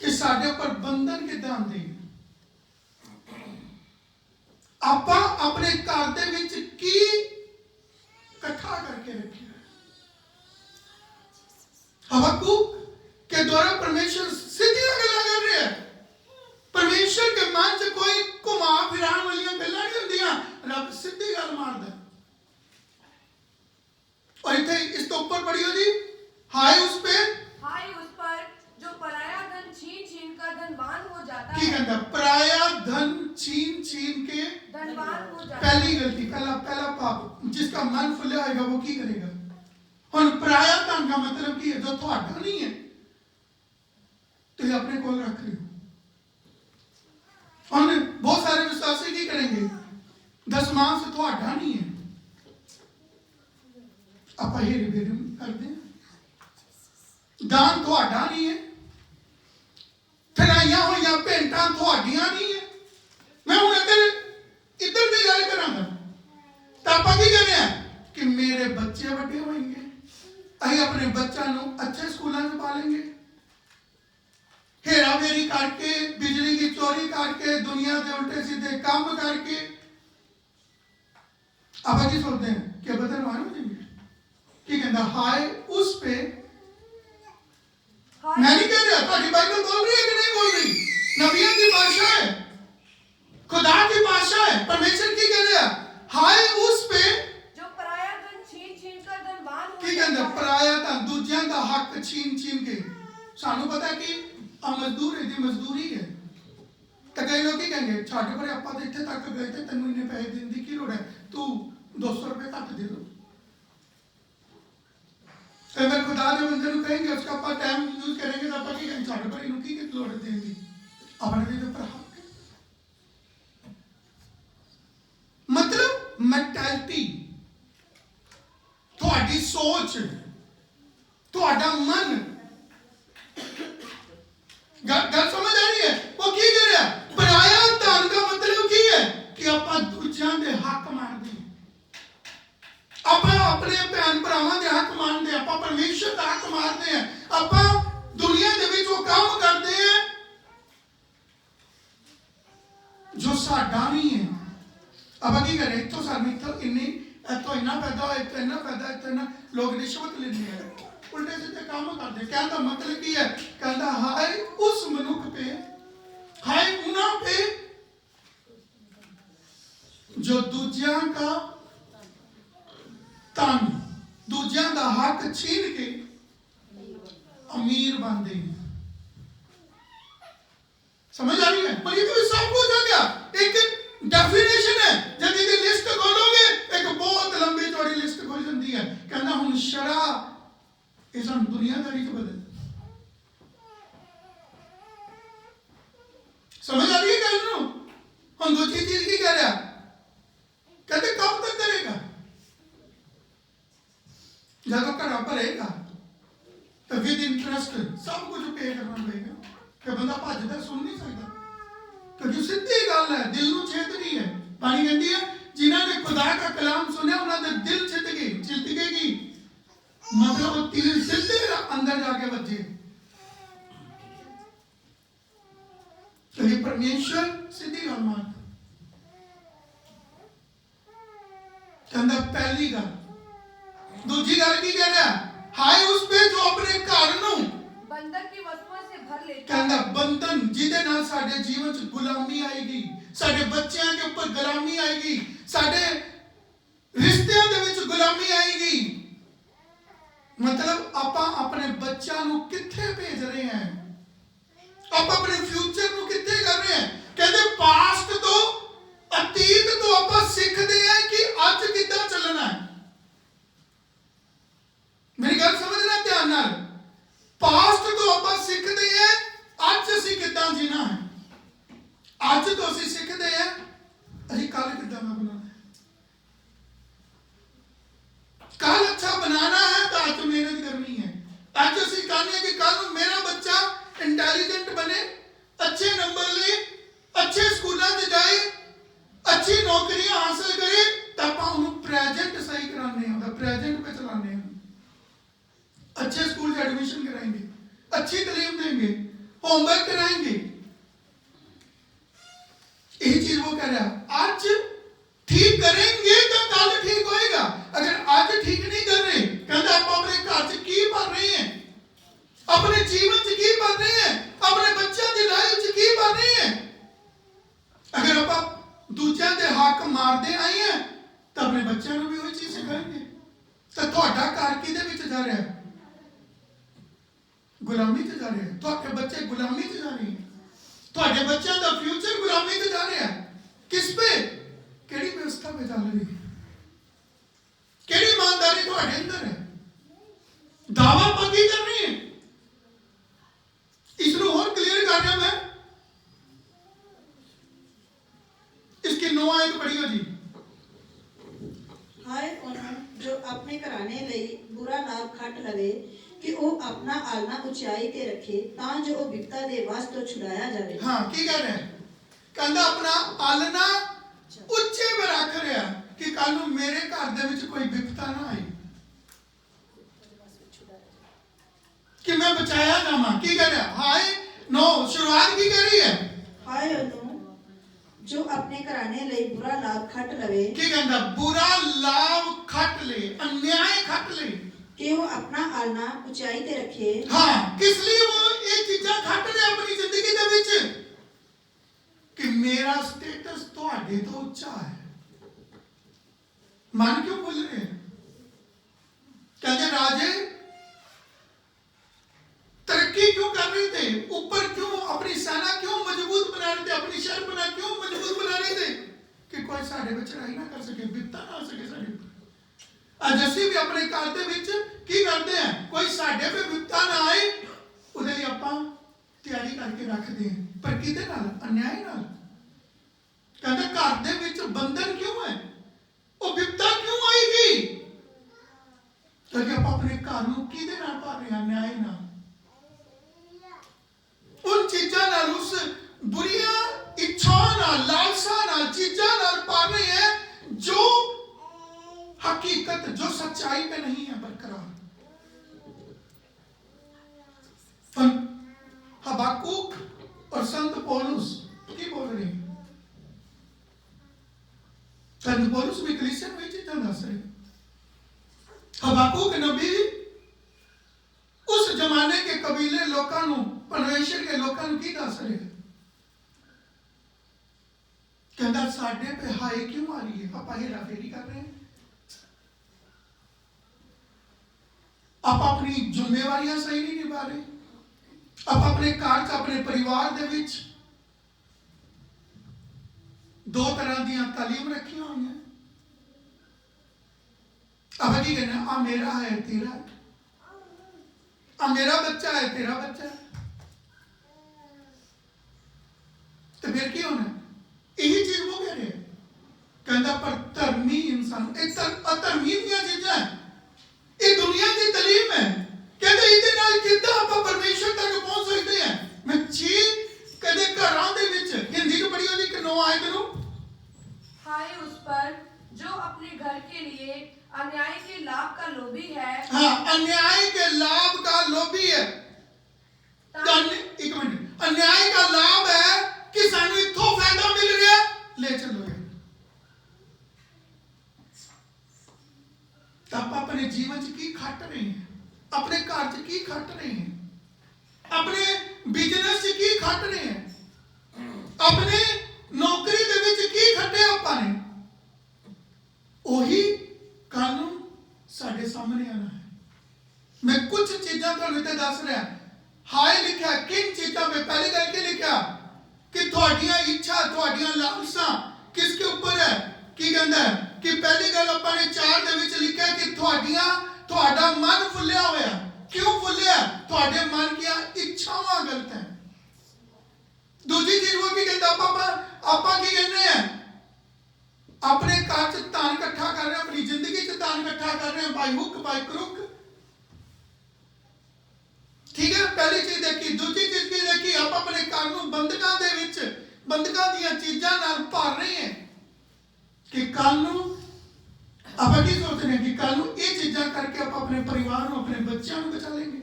कि साढ़े ऊपर बंधन के ध्यान देंगे। ਆਪਾਂ ਆਪਣੇ ਘਰ ਦੇ ਵਿੱਚ ਕੀ ਇਕੱਠਾ ਕਰਕੇ ਰੱਖਿਆ ਹੈ। हबक्कुक के द्वारा परमेश्वर सीधी गल्लां कर रहा है। परमेश्वर के मन से कोई घुमा फिरान वाली गल्लां नहीं होंदियां, रब सीधी गल मारदा है। और इतने इस तो ऊपर पढ़ियो जी, हाय उस पे, हाय उस पर जो पराया धन छीन छीन कर धनवान हो जाता की है। कहता पराया धन छीन छीन के धनवान हो जाता है। पहली गलती, पहला पाप, जिसका मन फुलिया होगा वो की करेगा। हुण पराया धन का मतलब की है, जो तुहाडा नहीं है तो ये अपने कोल रख लियो। हुण बहुत सारे विश्वासी की करेंगे, दसमांश तुहाडा नहीं है, आप हेरी बेरी करते हैं, दान तुहाडा नहीं है, ठगाइयां हुई भेंटां तुहाडियां नहीं है। मैं हुण अगर इधर की गल करांगा तो आप की कहने हैं कि मेरे बच्चे वड्डे होंगे, असीं अपने बच्चों को अच्छे स्कूलों में पा लेंगे, हेरा फेरी करके, बिजली की चोरी करके, दुनिया के उल्टे सीधे काम करके आप की सोचते हैं कि बदलवान हो जाएंगे। की कहता हाय उस पे, मैं नहीं कह रहा, तुम्हारी बाइबल बोल रही है कि नहीं बोल रही, नबियों की भाषा है, खुदा की भाषा है, परमेश्वर की कह रहा हाय उस पे जो पराया धन छीन छीन कर धनवान हो की कहता पराया धन दूजियां दा हक छीन छीन के। सानू पता है कि आ मजदूर है, मजदूरी है, तो कई लोग की कहेंगे छाड़ पर आप तो इतने तक गए थे, तेन इन्ने पैसे देने की लोड़ है, तू 200 रुपए घट दे दो। अगर खुदा के बंदे को कहेंगे उसका आप टाइम यूज करेंगे तो आप की कहेंगे छाड़ पर इन्हों की लोड़ देंगी, अपने दे ऊपर हक। मतलब मेंटालिटी, थोड़ी सोच, थोड़ा मन, गल समझ आ रही है? वो की कर रहा है? पराया धन का मतलब की है कि आप दूजियां दे हक मारते हैं, आप अपने भैन भरावां दे हक मारते हैं, आप परमेश्वर दा हक मारते हैं, आप दुनिया दे विच वो काम करते हैं जो साडा नहीं है। अब की करें, इतों सानू इतों इन्नी इतों इन्ना पैदा हो, इतों इन्ना पैदा, इतों इन्ना लोग रिश्वत लेते हैं, उल्टे सीधे काम करते। कहता मतलब की है, कहता हाय उस मनुख पे, हाय उन्हां पे जो दूजियां का धन, दूजियां दा हक छीन के अमीर बनते हैं। समझ आ रही है? पर ये तो सब कुछ हो गया, एक डेफिनेशन है, जब ये लिस्ट खोलोगे एक बहुत लंबी चौड़ी लिस्ट खोल जाती है। कहना हुन शरा इस हम दुनियादारी को बदल। समझ आ रही है गल नूं? हम दूसरी चीज की कह रहा, कहते कब तक करेगा? जब घड़ा भरेगा तो विद इंटरेस्ट सब कुछ पे करना पड़ेगा, कि बंदा भजदा सुन नहीं सकता, क्योंकि सीधी गल है, दिल नूं छेद रही है। पानी कहती है जिन्होंने खुदा का कलाम सुना उन्होंने दिल छिद गई, छिदकेगी, मतलब वो तीर सीधे अंदर जाके बजे। तो ये परमेश्वर सीधी गल मारता। कहता पहली गल, दूसरी गल की कह रहा हाय उस पे जो अपने घर नूं बंधक की वस्तुओं से भर लेता है। कहता बंधन जिहदे नाल साडे जीवन च गुलामी आएगी, साडे बच्चों के ऊपर गुलामी आएगी, साडे रिश्तियों दे विच गुलामी आएगी, मतलब ਆਪਾਂ ਆਪਣੇ ਬੱਚਿਆਂ ਨੂੰ ਕਿੱਥੇ ਭੇਜ ਰਹੇ ਹਾਂ, ਆਪਾਂ ਆਪਣੇ ਫਿਊਚਰ ਨੂੰ ਕਿੱਥੇ ਕਰ ਰਹੇ ਹਾਂ। ਕਹਿੰਦੇ ਪਾਸਟ ਤੋਂ, ਅਤੀਤ ਤੋਂ ਆਪਾਂ ਸਿੱਖਦੇ ਹਾਂ ਕਿ ਅੱਜ ਕਿੱਦਾਂ ਚੱਲਣਾ ਹੈ। ਮੇਰੀ ਗੱਲ ਸਮਝਣਾ ਧਿਆਨ ਨਾਲ। ਪਾਸਟ ਤੋਂ ਆਪਾਂ ਸਿੱਖਦੇ ਹਾਂ ਅੱਜ ਅਸੀਂ ਕਿੱਦਾਂ ਜੀਣਾ ਹੈ। ਅੱਜ ਤੋਂ ਅਸੀਂ ਸਿੱਖਦੇ ਹਾਂ ਅਸੀਂ ਕੱਲ ਕਿੱਦਾਂ ਦਾ ਬਣਾਉਣਾ ਹੈ। ਕੱਲ ਅੱਛਾ ਬਣਾना ਹੈ ਤਾਂ ਅੱਜ ਮਿਹਨਤ ਕਰਨੀ ਹੈ। ਅੱਜ ਅਸੀਂ ਚਾਹੁੰਦੇ ਹਾਂ ਕਿ ਕੱਲ ਨੂੰ ਮੇਰਾ ਬੱਚਾ ਇੰਟੈਲੀਜੈਂਟ ਬਣੇ, अच्छे नंबर ले, अच्छे स्कूलों में जाए, अच्छी नौकरियां हासिल करे, तब हम प्रेजेंट सही कराने हैं, प्रेजेंट पे चलाने हैं। अच्छे स्कूल में एडमिशन कराएंगे, अच्छी तालीम देंगे, होमवर्क कराएंगे। यही चीज वो कह रहा है, आज ठीक करेंगे तो कल ठीक होएगा। अगर आज ठीक नहीं कर रहे, कहते आप अपने घर च की पढ़ रहे हैं, अपने जीवन च की पढ़ रहे हैं, अपने बच्चों की लाइफ च की पढ़ रहे हैं। अगर आप दूसरों के हक मारते आए हैं तो अपने बच्चों को भी वही चीज सिखाएंगे। तो ਤੁਹਾਡਾ ਘਰ ਕਿਹਦੇ ਵਿੱਚ ਜਾ ਰਿਹਾ ਹੈ? ਗੁਲਾਮੀ 'ਚ ਜਾ ਰਿਹਾ ਹੈ। ਤੁਹਾਡੇ ਬੱਚੇ ਗੁਲਾਮੀ 'ਚ ਜਾ ਰਹੇ ਹਨ। ਤੁਹਾਡੇ ਬੱਚਿਆਂ ਦਾ ਫਿਊਚਰ ਗੁਲਾਮੀ 'ਚ ਜਾ ਰਿਹਾ ਹੈ। ਕਿਸ पे? ਕਿਹੜੀ ਵਿਵਸਥਾ ਵਿੱਚ ਚੱਲ ਰਹੀ ਹੈ? ਕਿਹੜੀ ਇਮਾਨਦਾਰੀ ਤੁਹਾਡੇ ਅੰਦਰ ਹੈ? दावा पक्की करनी है। इसको और क्लियर कर रहा मैं, इसकी 9 आयत पढ़ी हो जी। हाय उन्हों जो अपने घराने ਲਈ बुरा लाभ खट लवे कि वो अपना आलना ऊंचाई ते रखे तां जो वो विपता दे वस तो छुड़ाया जावे। हाँ की कह रहे हैं? कहंदा अपना आलना ਉੱਚੇ पे रख रहा कि कल ਨੂੰ मेरे घर ਦੇ ਵਿੱਚ कोई विपता ना आए, कि मैं बचाया जावा। की कह रहा? हाय नो शुरुआत की कर रही है? हाय उन्हों जो अपने घराने ਲਈ बुरा लाभ खट लवे की कहंदा? बुरा लाभ खट ले, अन्याय खट ले कि वो अपना आलना ऊंचाई ते रखे। हाँ किस लिए वो ये चीज़ां खट रहे अपनी जिंदगी दे विच कि मेरा स्टेटस ਤੁਹਾਡੇ ਤੋਂ ਉੱਚਾ है। मन क्यों बोल रहे हैं? कहते राजे तरक्की क्यों कर रहे थे, ऊपर क्यों अपनी सेना क्यों मजबूत बना रहे थे, अपनी शहर बना क्यों मजबूत बना रहे थे कि कोई साढ़े पे चढ़ाई ना कर सके, विपता ना आ सके साढ़े पर। आज ਅਸੀਂ ਵੀ ਆਪਣੇ ਘਰ ਦੇ ਵਿੱਚ ਕੀ ਕਰਦੇ ਹਾਂ, ਕੋਈ ਸਾਡੇ पे विपता ना आए ਉਹਦੇ ਲਈ ਆਪਾਂ ਤਿਆਰੀ ਕਰਕੇ ਰੱਖਦੇ ਹਾਂ। ਪਰ ਕਿਹਦੇ ਨਾਲ? ਅਨਿਆਏ ਨਾਲ। ਕਹਿੰਦੇ ਘਰ ਦੇ ਵਿੱਚ ਬੰਧਨ ਕਿਉਂ ਹੈ, ਉਹ ਵਿਪਤਾ ਕਿਉਂ ਆਏਗੀ? ਕਿਉਂਕਿ ਆਪਾਂ ਆਪਣੇ ਘਰ ਨੂੰ ਕਿਹਦੇ ਨਾਲ ਭਰ ਰਹੇ ਹਾਂ? ਅਨਿਆਏ ਨਾਲ। उन चीजों नाल, उस बुरिया इच्छाओं नाल, लालसा नाल, चीजों नाल पा रहे हैं जो हकीकत, जो सच्चाई पे नहीं है बरकरार। हबाकुक और संत पौलुस की बोल रहे हैं? संत पौलुस भी कलीसिया में चीजें दस रहे। हबाकुक नबी उस जमाने के कबीले लोगों को, परमेश्वर के लोगों को की दस रहे? कहता साढ़े पे हाय क्यों आ रही है? आप हेरा फेरी कर रहे हैं, आप अपनी जिम्मेवारियां सही नहीं निभा रहे, आप अपने घर च अपने परिवार दे विच दो तरह दी तालीम रखी हुई है। अब की कहना, आ मेरा है तेरा है, आ मेरा बच्चा है तेरा बच्चा है, तो फिर की होना? यही चीज वो कह रहे हैं। कहता पर धर्मी इंसान, अधर्मी दी चीजां ये दुनिया की तालीम है। कहते इहदे नाल किद्दां आपां परमेश्वर तक पहुंच सकते हैं? मैं चीज कदे घरां दे विच हिंदी च पढ़ी होगी कि 9 आयत नूं, हाय उस पर जो अपने घर के लिए अन्याय के लाभ का लोभी है। हाँ अन्याय के लाभ का लोभी है। एक मिनट, अन्याय का लाभ है कि सानू इत्थों फायदा मिल रहा, ले चलो। आप अपने जीवन च की खट रहे हैं, अपने घर च की खट रहे हैं, अपने बिजनेस च की खट रहे हैं, अपने नौकरी दे विच की खटे आपने, वही कानून साढ़े सामने आना है। मैं कुछ चीज़ां तुहानू इत्थे दस रहा। हाय लिखा किन चीज़ों पे, पहली गल के लिखा कि थोड़ियां इच्छा थोड़ियां लालसा किसके ऊपर है। की कहता है कि पहली गल अपने 4 दे विच लिखा कि थोड़ियां थोड़ा मन फुलिया होया। क्यों फुलिया? थोड़े मन की इच्छावां गलत है। दूसरी चीज वो की कहता आपा की कहने हैं अपने घर च धन इकट्ठा कर रहे हैं, अपनी जिंदगी च धन इकट्ठा कर रहे हैं बाई हुक बाई क्रुक। ठीक है, पहली चीज देखी। दूसरी चीज की देखी आप अपने घर नूं बंधकां दे विच बंधकां दीयां चीजां नाल भर रहे हैं कि कल नूं आप की सोच रहे हैं कि कल नूं ये चीजां करके आप अपने परिवार नूं अपने बच्चों नूं बचा लेंगे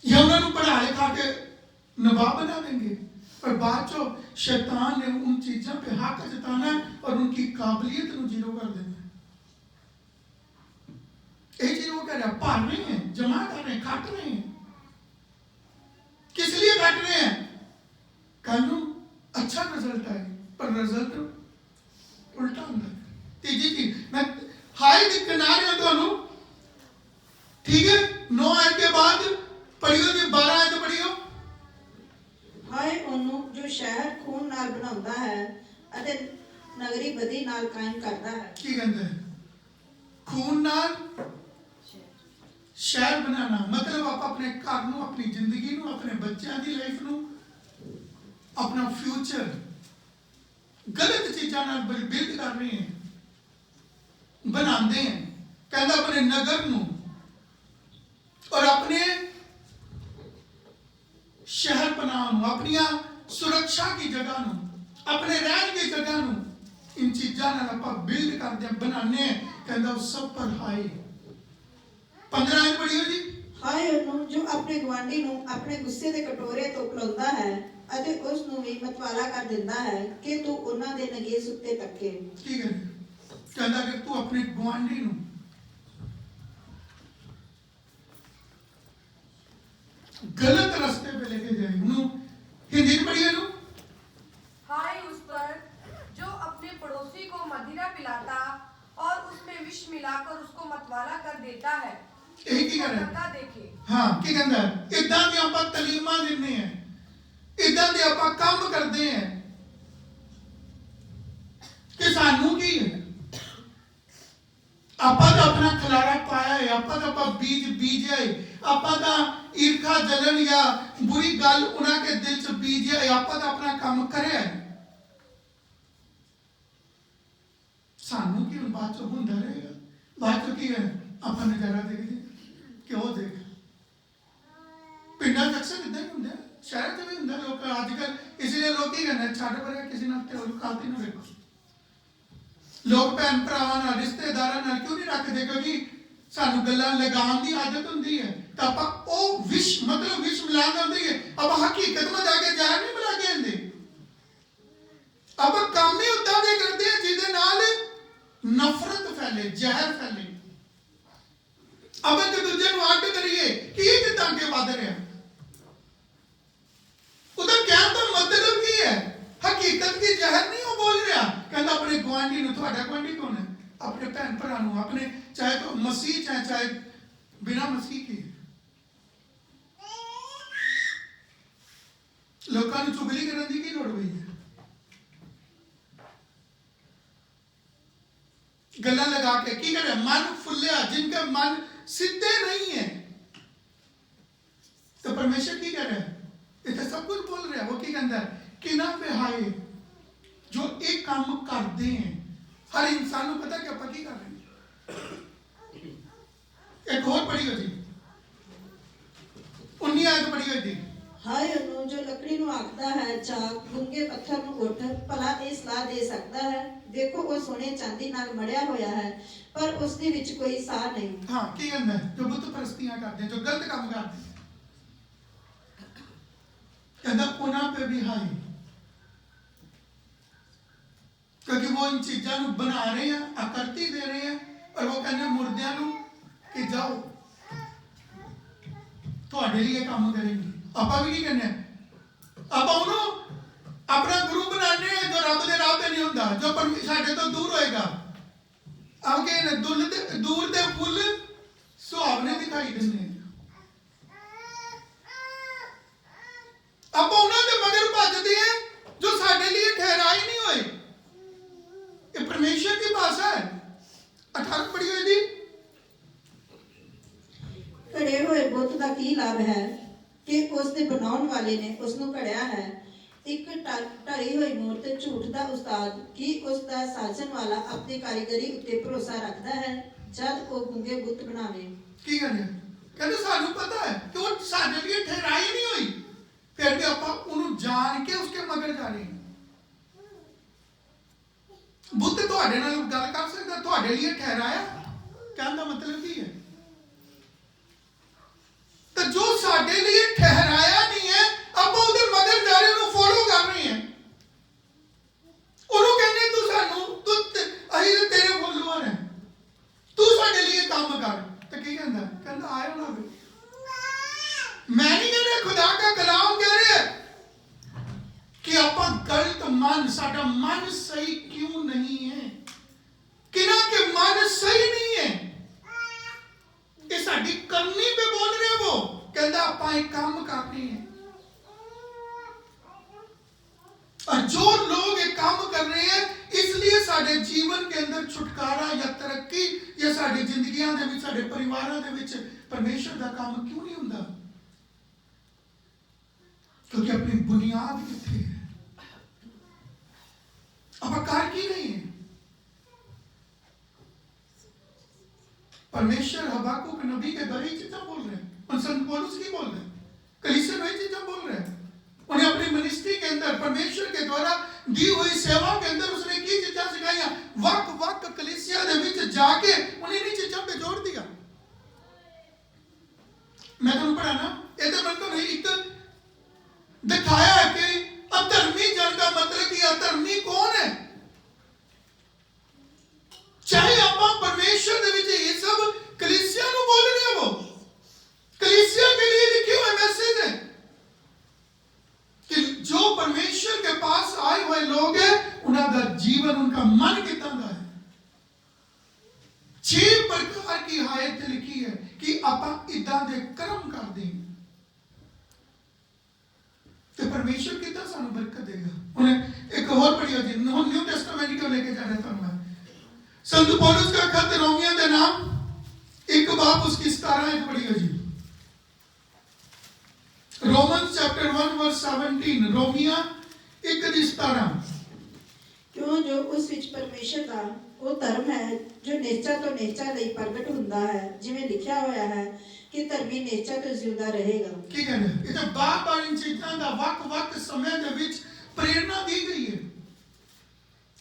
या उन्होंने पढ़ा लिखा के नवाब बना देंगे। पर बाद चो शैतान ने उन चीजों पे हक जताना है और उनकी काबिलियत को जीरो कर देना है। ये चीज वो कह रहे हैं, भर रहे हैं, जमा कर रहे हैं, खट रहे हैं। किस लिए खट रहे हैं? कल अच्छा रिजल्ट आए, पर रिजल्ट उल्टा होता है। तीजी चीज मैं हाई दिखना रहा हूं, ठीक है। 9 आयत के बाद पढ़ियो जी, 12 आयत पढ़ियो। ਹਾਏ ਉਹਨੂੰ ਜੋ ਸ਼ਹਿਰ ਖੂਨ ਨਾਲ ਬਣਾਉਂਦਾ ਹੈ ਅਤੇ ਨਗਰੀ ਬਦੀ ਨਾਲ ਕਾਇਮ ਕਰਦਾ ਹੈ। ਕੀ ਕਹਿੰਦਾ ਹੈ? ਖੂਨ ਨਾਲ ਸ਼ਹਿਰ ਬਣਾਉਣਾ मतलब आप अपने घर ਨੂੰ, अपनी जिंदगी ਨੂੰ, अपने ਬੱਚਿਆਂ ਦੀ ਲਾਈਫ ਨੂੰ, अपना फ्यूचर गलत चीज़ों ਨਾਲ बिल्ड कर रहे हैं, बनाते हैं। कहता अपने नगर ਨੂੰ और अपने शहर बनाओ, अपनी सुरक्षा की जगह नू, अपने रहन की जगह नू, इन चीज़ों आप बिल्ड करते हैं, बनाने हैं। कहता उस सब पर हाय। 15 आयत पढ़ियो जी। ਹਾਏ ਉਹਨੂੰ ਜੋ ਆਪਣੇ ਗਵਾਂਢੀ ਨੂੰ ਆਪਣੇ ਗੁੱਸੇ ਦੇ ਕਟੋਰੇ ਤੋਂ ਪਿਲਾਉਂਦਾ ਹੈ ਅਤੇ ਉਸ ਨੂੰ ਵੀ ਮਤਵਾਲਾ ਕਰ ਦਿੰਦਾ ਹੈ ਕਿ ਤੂੰ ਉਹਨਾਂ ਦੇ ਨਗੇਸ ਉੱਤੇ ਤੱਕੇ। ठीक है, कहता कि तू अपने गुआंढी नू गलत रास्ते पे लेके जाए। हिंदी में पढ़िए नू। हाय उस पर जो अपने पड़ोसी को मदिरा पिलाता और उसमें विष मिलाकर उसको मतवाला कर देता है। यही की कर करता देखे। हाँ की कहता है इदां दी आपां तलीमां दिंदे हैं, इदां दे आपां काम करते हैं कि सानू की है आपा तो अपना खलारा पाया है, आपा तो आपा बीज बीजे है, आपा तो ईर्खा जलन या बुरी गल उन्हां के दिल च बीजे है, आपा तो अपना काम करे है। सानू की बात चो हुंदा रहेगा, बात चो की है आपा नजारा देखते क्यों देख। पिंडा अक्सर इदां ही हुंदा, शहर च भी हुंदा। लोग आजकल इसलिए लोग की कहने छड्ड पर किसी नाल ते औकात ही ना देखो। लोग भैन भरावां नाल रिश्तेदारां नाल क्यों नहीं रखते? क्योंकि सानू गल्लां लगाउण दी आदत हुंदी है, तो आपां ओ विश मतलब विश मिलाण दा हुंदी है, आपां हकीकत में जाके जहर नहीं मिला के आंदे। आपां काम ही उदां दे करदे हैं जिहदे नाल नफरत फैले, जहर फैले। अब एक दूजे नूं अड्ड करिए कि ये किदां अगे वध रहा, उहदा कहण दा मतलब की है? हकीकत की जहर नहीं वो बोल रहा। कहता अपने गुआंढी नूं, तुहाडा गुआंढी कौन है? अपने भैन भरा नूं, अपने चाहे तो मसीह चाहे बिना मसीह के लोकां नूं चुगली करन दी की लोड़ पई है? गल्लां लगा के की करे? मन फुल्लिया, जिनके मन सीधे नहीं है। तो परमेश्वर की कह रहा है? इतना सब कुछ बोल रहा है। वो की कहता है कि ना पे हाय जो एक काम करते हैं। हर इंसान को पता है कि आप की कर रहे हैं। एक और पढ़ी होती 19 आयत पढ़ी होती। ਹਾਏ ਉਹਨੂੰ ਜੋ ਲੱਕੜੀ ਨੂੰ ਆਖਦਾ ਹੈ ਚਾਕ, ਗੁੰਗੇ ਪੱਥਰ ਨੂੰ ਉੱਠ, ਭਲਾ ਇਹ ਸਲਾਹ ਦੇ ਸਕਦਾ ਹੈ? ਦੇਖੋ ਉਹ ਸੋਨੇ ਚਾਂਦੀ ਨਾਲ ਮੜਿਆ ਹੋਇਆ ਹੈ ਪਰ ਉਸ ਦੇ ਵਿੱਚ ਕੋਈ ਸਾਹ ਨਹੀਂ। हाँ की कहता है? जो बुत परस्तियां करते हैं, जो गलत काम करते हैं, कहता उन्हां पे भी हाय, क्योंकि वो इन चीजों को बना रहे हैं, आकृति दे रहे हैं और वो कहने मुर्दियां नूं कि जाओ तुहाडे लिए काम करेंगे। ਆਪਾਂ ਵੀ ਕੀ ਕਹਿੰਦੇ ਆ? ਆਪਾਂ ਉਹਨੂੰ ਆਪਣਾ ਗੁਰੂ ਬਣਾਉਂਦੇ ਆ ਜੋ ਰੱਬ ਦੇ ਰਾਹ ਤੇ ਨਹੀਂ ਹੁੰਦਾ, ਜੋ ਸਾਡੇ ਤੋਂ ਦੂਰ ਹੋਏਗਾ। ਆਪ ਕਹਿੰਦੇ ਦੂਰ ਦੇ ਫੁੱਲ ਸੁਹਾਵਣੇ ਦਿਖਾਈ ਦਿੰਦੇ ਆ। ਆਪਾਂ ਉਹਨਾਂ ਦੇ ਮਗਰ ਭੱਜਦੇ ਆ ਜੋ ਸਾਡੇ ਲਈ ਠਹਿਰਾਏ ਨਹੀਂ ਹੋਏ। ਇਹ ਪਰਮੇਸ਼ਰ ਦੀ ਭਾਸ਼ਾ ਹੈ। 18 ਪੜ੍ਹੀ ਹੋਈ ਜੀ। ਘੜੇ ਹੋਏ ਬੁੱਤ ਦਾ ਕੀ ਲਾਭ ਹੈ ਕਿ ਉਸ ਦੇ ਬਣਾਉਣ ਵਾਲੇ ਨੇ ਉਸ ਨੂੰ ਘੜਿਆ ਹੈ। ਇੱਕ ਢਲੀ ਹੋਈ ਮੂਰਤ ਝੂਠ ਦਾ ਉਸਤਾਦ ਕੀ ਉਸ ਦਾ ਸਾਜਣ ਵਾਲਾ ਆਪਣੀ ਕਾਰੀਗਰੀ ਉੱਤੇ ਭਰੋਸਾ ਰੱਖਦਾ ਹੈ ਜਦ ਉਹ ਗੁੰਗੇ ਬੁੱਤ ਬਣਾਵੇ। ਕੀ ਕਹਿੰਦੇ? ਕਹਿੰਦੇ ਸਾਨੂੰ ਪਤਾ ਹੈ ਕਿ ਉਹ ਸਾਡੇ ਲਈ ਠਹਿਰਾਈ ਨਹੀਂ ਹੋਈ, ਫਿਰ ਵੀ ਆਪਾਂ ਉਹਨੂੰ ਜਾਣ ਕੇ ਉਸਕੇ ਮਗਰ ਜਾ ਰਹੇ ਹਾਂ। ਬੁੱਧ ਤੁਹਾਡੇ ਨਾਲ ਗੱਲ ਕਰ ਸਕਦਾ, ਤੁਹਾਡੇ ਲਈ ਠਹਿਰਾਇਆ, ਕਹਿਣ ਦਾ ਮਤਲਬ ਕੀ ਹੈ? ਤਾਂ ਜੋ ਸਾਡੇ ਲਈ ਠਹਿਰਾਇਆ ਨਹੀਂ ਹੈ ਆਪਾਂ ਉਹਦੇ ਮਗਰ ਜਾ ਰਹੇ, ਉਹਨੂੰ ਫੋਲੋ ਕਰ ਰਹੇ ਹਾਂ। ਉਹਨੂੰ ਕਹਿੰਦੇ ਤੂੰ ਸਾਨੂੰ ਅਸੀਂ ਤਾਂ ਤੇਰੇ ਫੋਲੋਅਰ ਹੈ, ਤੂੰ ਸਾਡੇ ਲਈ ਕੰਮ ਕਰ। ਤਾਂ ਕੀ ਕਹਿੰਦਾ? ਕਹਿੰਦਾ ਆਇਓ ਨਾ। मैं नहीं कह रहा, खुदा का कलाम कह रहे हैं कि अपन गलत मन, साडा मन सही क्यों नहीं है, किना के मन सही नहीं है, ये साडी करनी पे बोल रहे हैं। वो कहता अपन एक काम करने हैं, और जो लोग ये काम कर रहे हैं इसलिए साडे जीवन के अंदर छुटकारा या तरक्की या साडी जिंदगियां दे विच, साडे परिवारां दे विच परमेश्वर दा काम क्यों नहीं हुंदा? क्योंकि अपनी बुनियाद कितनी है, अब आकार की नहीं है। परमेश्वर हबाकुक नबी के द्वारा चीजें बोल रहे हैं, उन संत पौलुस की बोल रहे हैं, कलीसिया वही चीजें बोल रहे हैं। उन्हें अपनी मिनिस्ट्री के अंदर परमेश्वर के द्वारा दी हुई सेवा के अंदर उसने की चीजें सिखाई, वक्त वक्त कलीसिया दे विच जाके उन्हें इन चीजों पे जोड़ दिया। मैं तुम पढ़ा ना, ये तो मतलब नहीं, एक दिखाया है कि अधर्मी जन का मतलब कि अधर्मी कौन है। चाहे आप परमेश्वर दे विच ये सब कलीसिया नु बोल रहे हो, कलीसिया के लिए लिखे हुए मैसेज है कि जो परमेश्वर के पास आए हुए लोग हैं उनका जीवन, उनका मन कितना है। 6 प्रकार की आयत लिखी है कि आप इदा दे कर्म कर दें तो परमेश्वर कितना सानू बरकत देगा। उन्हें एक और पढ़ियो जी, न्यू टेस्टामेंट को लेके जा रहा था मैं, संत पौलुस का खत रोमियों के नाम 1 बाब उसकी 17 पढ़ियो जी। रोमन्स चैप्टर 1 वर्स 17, रोमिया 1 ਦੀ 17। क्यों जो उस विच परमेश्वर का वो धर्म है जो नेचा तो नेचा ਲਈ ਪ੍ਰਗਟ ਹੁੰਦਾ ਹੈ, ਜਿਵੇਂ ਲਿਖਿਆ ਹੋਇਆ ਹੈ कि धर्मी नेचा तो जिंदा रहेगा। ਕੀ ਕਹਿੰਦੇ? ਇਹ ਤਾਂ ਬਾਰ-ਬਾਰ ਇਨ ਚੀਜ਼ਾਂ ਦਾ ਵਕ-ਵਕ ਸਮੇਂ ਦੇ ਵਿੱਚ ਪ੍ਰੇਰਣਾ ਦੀ ਗਈ ਹੈ।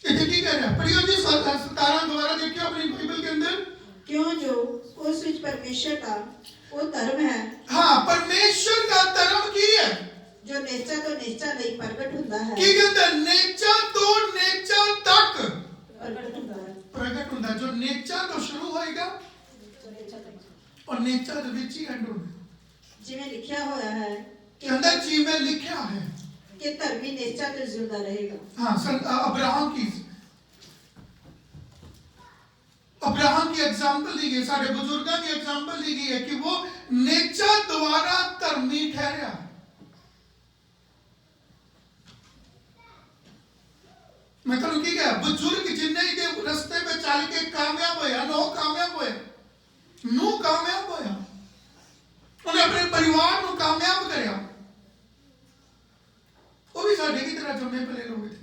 ਇਹ ਕੀ ਕਹਿ ਰਿਹਾ? ਪੜਿਓ ਜੀ 17 ਦੁਬਾਰਾ देखियो अपनी बाइबल के अंदर। क्यों जो उस विच परमेश्वर का वो धर्म है, हाँ, परमेश्वर का धर्म की है जो नेचा तो नेचा ਲਈ ਪ੍ਰਗਟ ਹੁੰਦਾ ਹੈ। ਕੀ ਕਹਿੰਦਾ? नेचा तो नेचा तक ਪ੍ਰਗਟ ਹੁੰਦਾ ਹੈ। प्रगट ਹੁੰਦਾ, जो नेचा तो शुरू होएगा और नेचा ਦੇ ਵਿੱਚ ਹੀ ਐਂਡ ਹੋਣਾ। ਜਿਵੇਂ ਲਿਖਿਆ ਹੋਇਆ है के अंदर जी में लिखा है कि धर्मी नेचा तो जिंदा रहेगा। हाँ, अब्राहम की एग्जाम्पल दी गई, सारे बुजुर्गों की एग्जाम्पल दी गई है कि वो नेचा द्वारा धर्मी ठहरा। मतलब की क्या? बुजुर्ग जिन्हें के रस्ते पे चल के कामयाब होया, नो कामयाब होया, नू कामयाब होया, उन्हें अपने परिवार को कामयाब करया। वो भी साढ़े की तरह जम्मे पले लोग थे,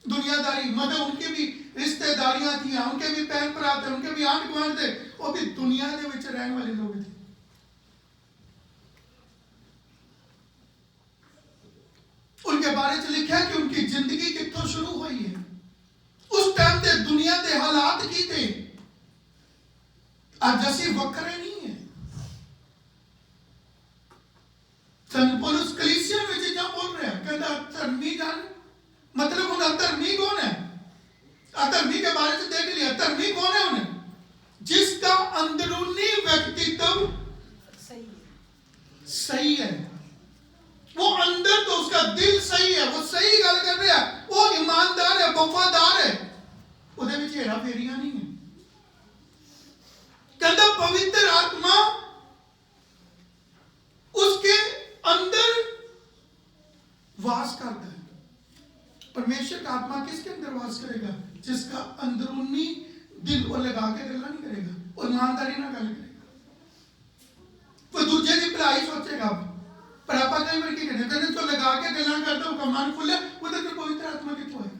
दुनियादारी, मतलब उनके भी रिश्तेदारियां थी, उनके भी बहन भरा थे, उनके भी आंट गुआंढ थे, वो भी दुनिया के विच रहने वाले लोग थे। उनके बारे में लिखा है कि उनकी जिंदगी कितों शुरू हुई है, उस टाइम के दुनिया के हालात की थे। आज असी वक्रे नहीं है। संत पौलुस कलीसिया में चीज़ां बोल रहे हैं, कहता धर्मी जान, मतलब उन अधर्मी कौन है? अधर्मी के बारे में देख लिया, धर्मी कौन है? उन्हें जिसका अंदरूनी व्यक्तित्व सही है, वो अंदर तो उसका दिल सही है, वो सही गल कर रहा है, वो ईमानदार है, वफादार है, उहदे विच हेरा फेरियां नहीं है। कहता पवित्र आत्मा उसके अंदर वास करता है। परमेश्वर का आत्मा किसके अंदर वास करेगा? जिसका अंदरूनी दिल वो लगा के गल्ला नहीं करेगा, वो ईमानदारी ना गल करेगा, वो दूजे की भलाई सोचेगा। पर आप कई बार की कहते तो लगा के गल्ला करता उसका मन खुले, वो तो पवित्र आत्मा कितों आएगा?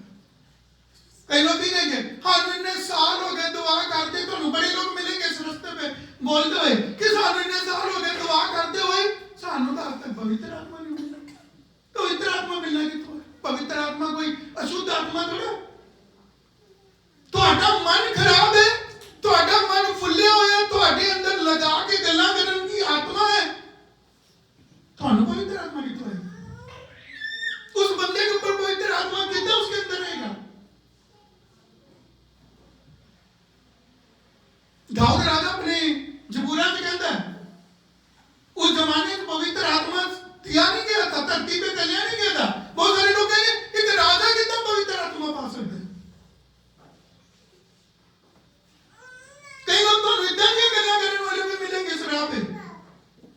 कई लोग भी कहेंगे हाँ इतने साल हो गए दुआ करते, तो बड़े लोग मिलेंगे इस रास्ते पे बोलते हुए कि सानू इतने साल हो गए दुआ करते हुए, सानू तो आज तक पवित्र आत्मा नहीं मिला। तो पवित्र आत्मा मिलना कितों है? पवित्र आत्मा कोई अशुद्ध आत्मा थोड़ा। ਤੁਹਾਡਾ मन खराब है, ਤੁਹਾਡਾ मन फुल्लिया होया, ਤੁਹਾਡੇ अंदर लगा के गल्लां करन की आत्मा है, ਤੁਹਾਨੂੰ पवित्र आत्मा कितों है? उस बंदे के ऊपर पवित्र आत्मा कितना उसके अंदर रहेगा? दाऊद राजा अपने जबूरा से कहता है उस जमाने में पवित्र आत्मा दिया नहीं गया था, धरती पे चलिया नहीं गया था। बहुत सारे लोग कहेंगे एक राजा कितना पवित्र आत्मा पा सकते हैं? कई लोग तो इतना की गल्ला करने वाले भी मिलेंगे इस राह पे।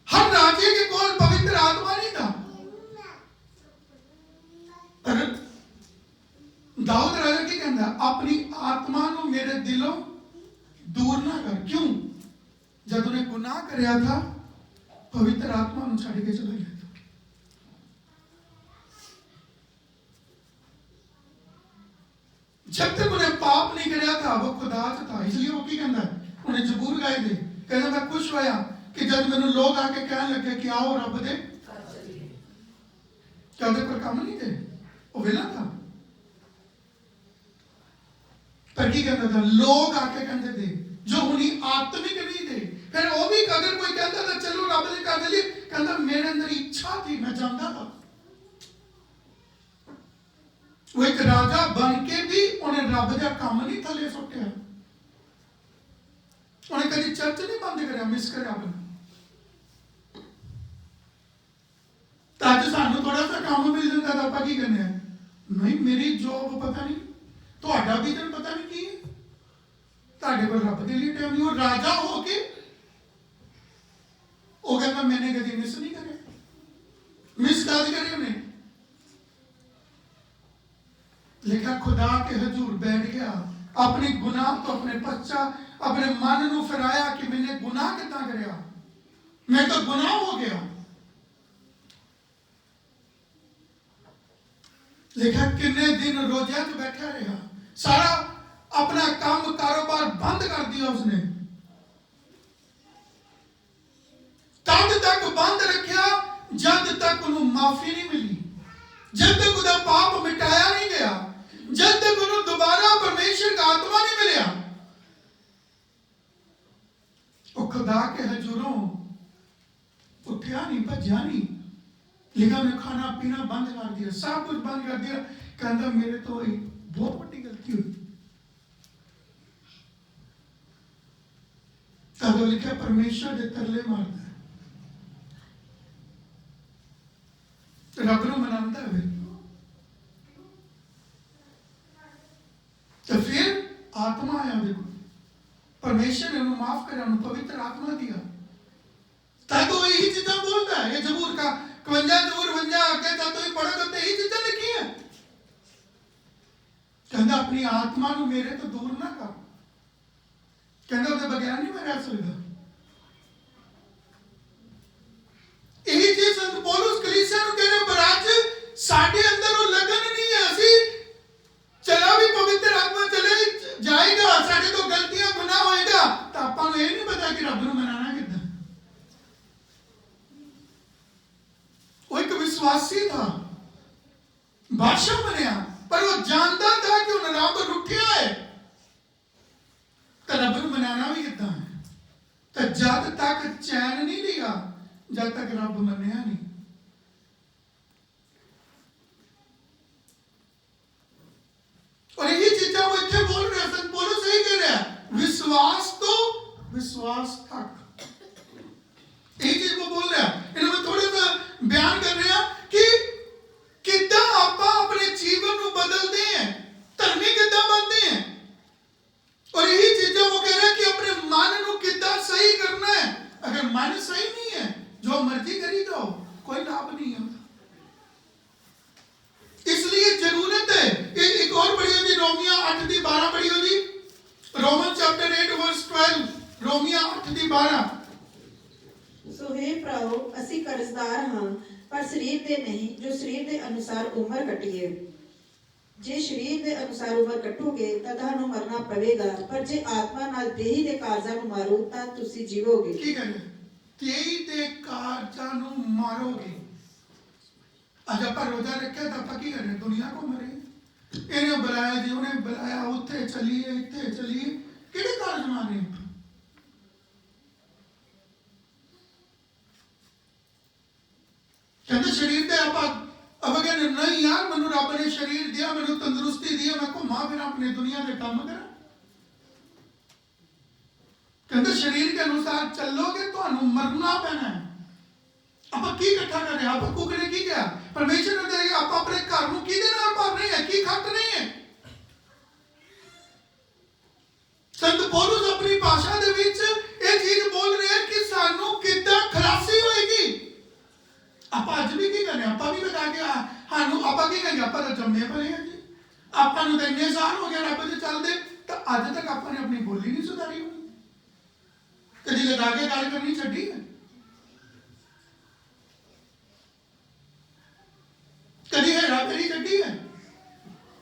हर राजे के कोल पवित्र आत्मा नहीं था। पर दाऊद राजा की कहता है अपनी आत्मा को मेरे दिलों दूर ना कर। क्यों? जब उन्हें गुनाह करया था पवित्र आत्मा उन छड़ के चला गया था। जब तक उन्हें पाप नहीं करया था वो खुदा से था। इसलिए वो की कहता है उन्हें जबूर गाए थे, कहता मैं खुश होया कि जब मैंने लोग आके कहने लगे कि आओ रब दे क्या उन्हें पर काम नहीं थे, वो वेला था। पर की कहता था लोग आके कहते थे जो उन्हीं आत्मिक नहीं थे। फिर वो भी अगर कोई कहता था चलो रब ने कर दिया, कहता मेरे अंदर इच्छा थी मैं जानता था। वो एक राजा बन के भी उन्हें रब का काम नहीं थले सुट्या, उन्हें कभी चर्च नहीं बंद कराया, मिस कराया अपना। ताकि सानू थोड़ा सा काम मिल जाता था, आप की करने है नहीं मेरी जॉब पता नहीं, ਤੁਹਾਡਾ ਵੀ ਦਿਨ ਪਤਾ ਨਹੀਂ ਕੀ ਹੈ, ਤੁਹਾਡੇ ਕੋਲ ਰੱਬ ਦੇ ਲਈ ਟਾਈਮ ਨਹੀਂ। ਉਹ ਰਾਜਾ ਹੋ ਕੇ ਉਹ ਕਹਿੰਦਾ मैंने कभी मिस नहीं करे, मिस कद करे उन्हें। लेकिन खुदा के हजूर बैठ गया, अपने गुनाह तो अपने पश्चा अपने मन को फिराया कि मैंने गुनाह कितना करया, मैं तो गुनाह हो गया। लेकिन कितने दिन रोजा च बैठा रहा, सारा अपना काम कारोबार बंद कर दिया उसने, तब तक बंद रखा जब तक उन्हें माफी नहीं मिली, जब तक उनका पाप मिटाया नहीं गया, जब तक उन्हें दोबारा परमेश्वर का आत्मा नहीं मिला। वो खुदा के हजूरों उठा नहीं, भजा नहीं, लेकिन उन्हें खाना पीना बंद कर दिया, सब कुछ बंद कर दिया। कहता मेरे तो बहुत बड़ी गलती हुई। तब लिखा परमेश्वर के तरले मारता है, रब को मनाता है। तो फिर आत्मा आया, देखो परमेश्वर ने उन्हें माफ कर पवित्र आत्मा दिया। तब तो यही चीजें बोलता है, ये जबूर का 52 जबूर 52 कहता तो ये पढ़ोगे तो यही चीजें लिखी है। कहता अपनी आत्मा को मेरे तो दूर ना कर, कहता उसके बगैर नहीं मैं रह सकता। यही चीज संत पौलुस कलीसिया को कह रहे पर आज साडे अंदर वो लगन नहीं है। असी चला भी पवित्र आत्मा चले जाएगा, साडे तो गलतियां गुनाह होएगा, तो आपां नूं ये नहीं पता कि रब नूं मनाना किद्दां। वो एक विश्वासी था, बादशाह बनया, पर वो जानता था कि उन्हें रब रुठिया है, तो रब नूं मनाना भी किद्दां है। तो जब तक चैन नहीं लिया जब तक रब मनिया नहीं। और यही चीजें वो इतने बोल रहे हैं, संत पौलुस सही कह रहे हैं, विश्वास तो विश्वास तक, यही चीज को बोल रहे हैं। इन्होंने थोड़ा सा बयान कर रहे हैं कि कितना आप अपने जीवन को बदलते हैं, धर्मी कितना बनते हैं। और यही चीजें वो कह रहे हैं कि अपने मन को कितना सही 12। ਸੋ हे ਭਰਾਓ ਅਸੀਂ ਕਰਜ਼ਦਾਰ ਹਾਂ ਪਰ ਸਰੀਰ ਦੇ ਨਹੀਂ ਜੋ ਸਰੀਰ ਦੇ ਅਨੁਸਾਰ ਉਮਰ ਕੱਟੀਏ। ਜੇ ਸਰੀਰ ਦੇ ਅਨੁਸਾਰ ਉਮਰ ਕੱਟੋਗੇ ਤਾਂ ਤੁਹਾਨੂੰ ਮਰਨਾ ਪਵੇਗਾ ਪਰ ਜੇ ਆਤਮਾ ਨਾਲ ਦੇਹੀ ਦੇ ਕਾਰਜਾਂ ਨੂੰ ਮਾਰੋ ਤਾਂ ਤੁਸੀਂ ਜੀਵੋਗੇ। ਕੀ ਕਹਿੰਦੇ ਦੇਹੀ ਦੇ ਕਾਰਜਾਂ ਨੂੰ ਮਾਰੋਗੇ। ਅੱਜ ਆਪਾਂ ਰੋਜ਼ਾ ਰੱਖਿਆ ਤਾਂ ਆਪਾਂ ਕੀ ਕरें ਦੁਨੀਆ ਕੋ ਮਰੇ। ਇਹਨੇ ਬੁਲਾਇਆ ਜੀ ਉਹਨੇ ਬੁਲਾਇਆ ਉੱਥੇ ਚਲੀਏ ਇੱਥੇ ਚਲੀਏ ਕਿਹੜੇ ਕਾਰਜ ਮਾਰੇ। ਕਹਿੰਦੇ ਸਰੀਰ ਤੇ ਆਪਾਂ ਕਹਿੰਦੇ नहीं यार मैनू रब ने शरीर दिया मैनू तंदुरुस्ती दी मैं घुमा फिरा अपने दुनिया के काम करा। कहते शरीर के अनुसार चलोगे तो मरना पैना है। आप की इकट्ठा कर रहे आप कुकने की क्या परमेश्वर ने कहेगा आप अपने घर में की देना भर नहीं है की खट नहीं है। संत पौलुस अपनी भाषा दे विच ये चीज बोल रहे हैं कि सानू किद्दां खलासी होएगी। आप अज भी की करें आप भी लगा के सानू आप की कहेंगे आप जम्मे पले हैं जी आपको तो इन्ने साल हो गया रब से चलते तो अज तक आपने अपनी बोली नहीं सुधारी होनी कभी लगा के गल करनी छड्डी है कभी हेरा फेरी छड्डी है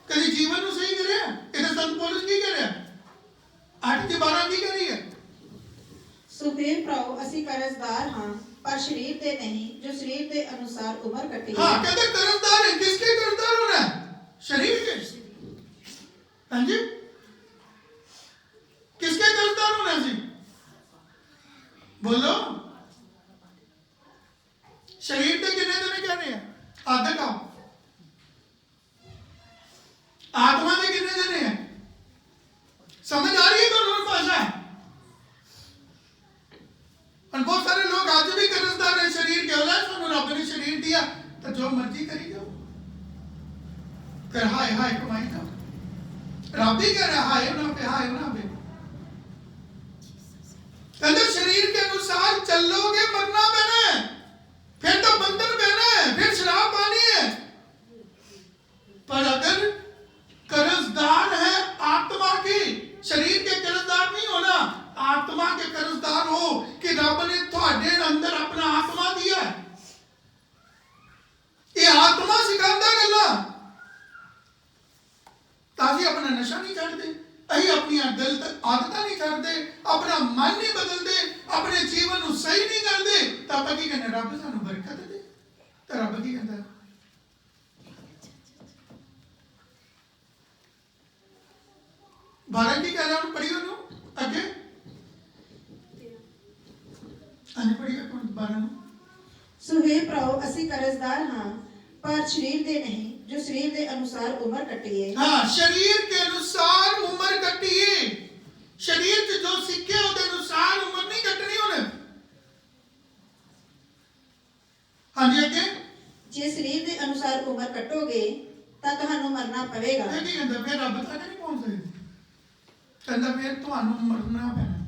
कभी जीवन को सही करे ये तो संत पौलुस की करे 8:12 की करी है। ਸੋ हे ਭਰਾਓ ਅਸੀਂ ਕਰਜ਼ਦਾਰ ਹਾਂ पर शरीर दे नहीं जो शरीर के अनुसार उम्र कटी। हाँ कहते कर्जदार है किसके कर्जदार होना है शरीर के। हाँ जी किसके कर्जदार होना है जी बोलो शरीर के कितने दिन कह रहे हैं आधे का आत्मा के कितने दिन है समझ आ रही है दोनों भाषा। और बहुत सारे लोग आज भी कर्जदार है शरीर के होला सानू रब ने शरीर दिया तो जो मर्जी करी जाओ कर हाय हाय कमाई जाओ रब ही कह रहा हाय ना पे कहते शरीर के अनुसार चलोगे मरना पैना है फिर तो बंधन पैना है फिर शराब पानी है। पर अगर कर्जदार है आत्मा की शरीर के कर्जदार नहीं होना आत्मा के कर्जदार हो कि रब ने थोड़े अंदर अपना आत्मा दिया है। ये आत्मा सिखाता गल्ला ताकि अपना नशा नहीं छाड़ते अही अपनी गलत आदत नहीं छाड़ते अपना मन नहीं बदलते अपने जीवन को सही नहीं करते तो आप की कहने रब सानू बरकत दे तो रब की कहता 12 की कह रहा हूं पढ़ी उन्हों आगे आने पढ़िए कौन 12 सो हे भराओ ਅਸੀਂ ਕਰਜ਼ਦਾਰ ਹਾਂ पर शरीर दे नहीं जो शरीर के अनुसार उम्र कटी है। हाँ शरीर के अनुसार उम्र कटी है शरीर से जो सीखे उसके अनुसार उम्र नहीं कटनी होने। हाँ जी आगे जे शरीर के अनुसार उम्र कटोगे तो ਤੁਹਾਨੂੰ मरना पवेगा। ये नहीं कहता फिर रब तक नहीं पहुंच सकते कहता फिर ਤੁਹਾਨੂੰ मरना पैना।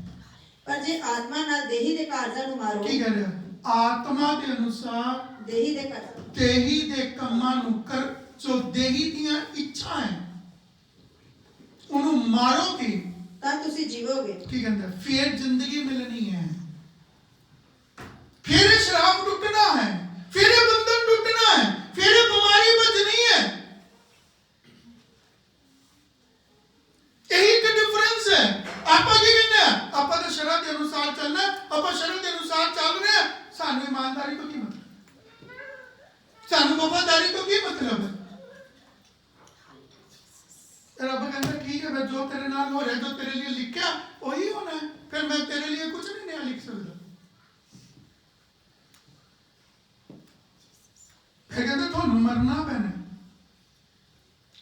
पर जे आत्मा नाल देही दे कारजां ਨੂੰ मारो की कह रहा आत्मा के अनुसार देही दे कर देही दे कमां ਨੂੰ कर जो देही ਦੀਆਂ ਇੱਛਾ ਹੈ ਉਹਨੂੰ ਮਾਰੋਗੇ ਤਾਂ ਤੁਸੀਂ ਜੀਵੋਗੇ। ਕੀ ਕਹਿੰਦਾ फिर जिंदगी मिलनी है फिर शराब टूटना है फिर बंधन टूटना है फिर बीमारी बचनी है। यही तो डिफरेंस है। आपा की कहना है आपा तो शरत के अनुसार चलना आपा शरत के अनुसार चल रहे हैं सानू ईमानदारी तो की मतलब सानू वफादारी तो की मतलब है। रब कहता ठीक है मैं जो तेरे नाल हो रहा है जो तेरे लिए लिखा वही होना है फिर मैं तेरे लिए कुछ नहीं नया लिख सकता। फिर कहते थानू मरना पैना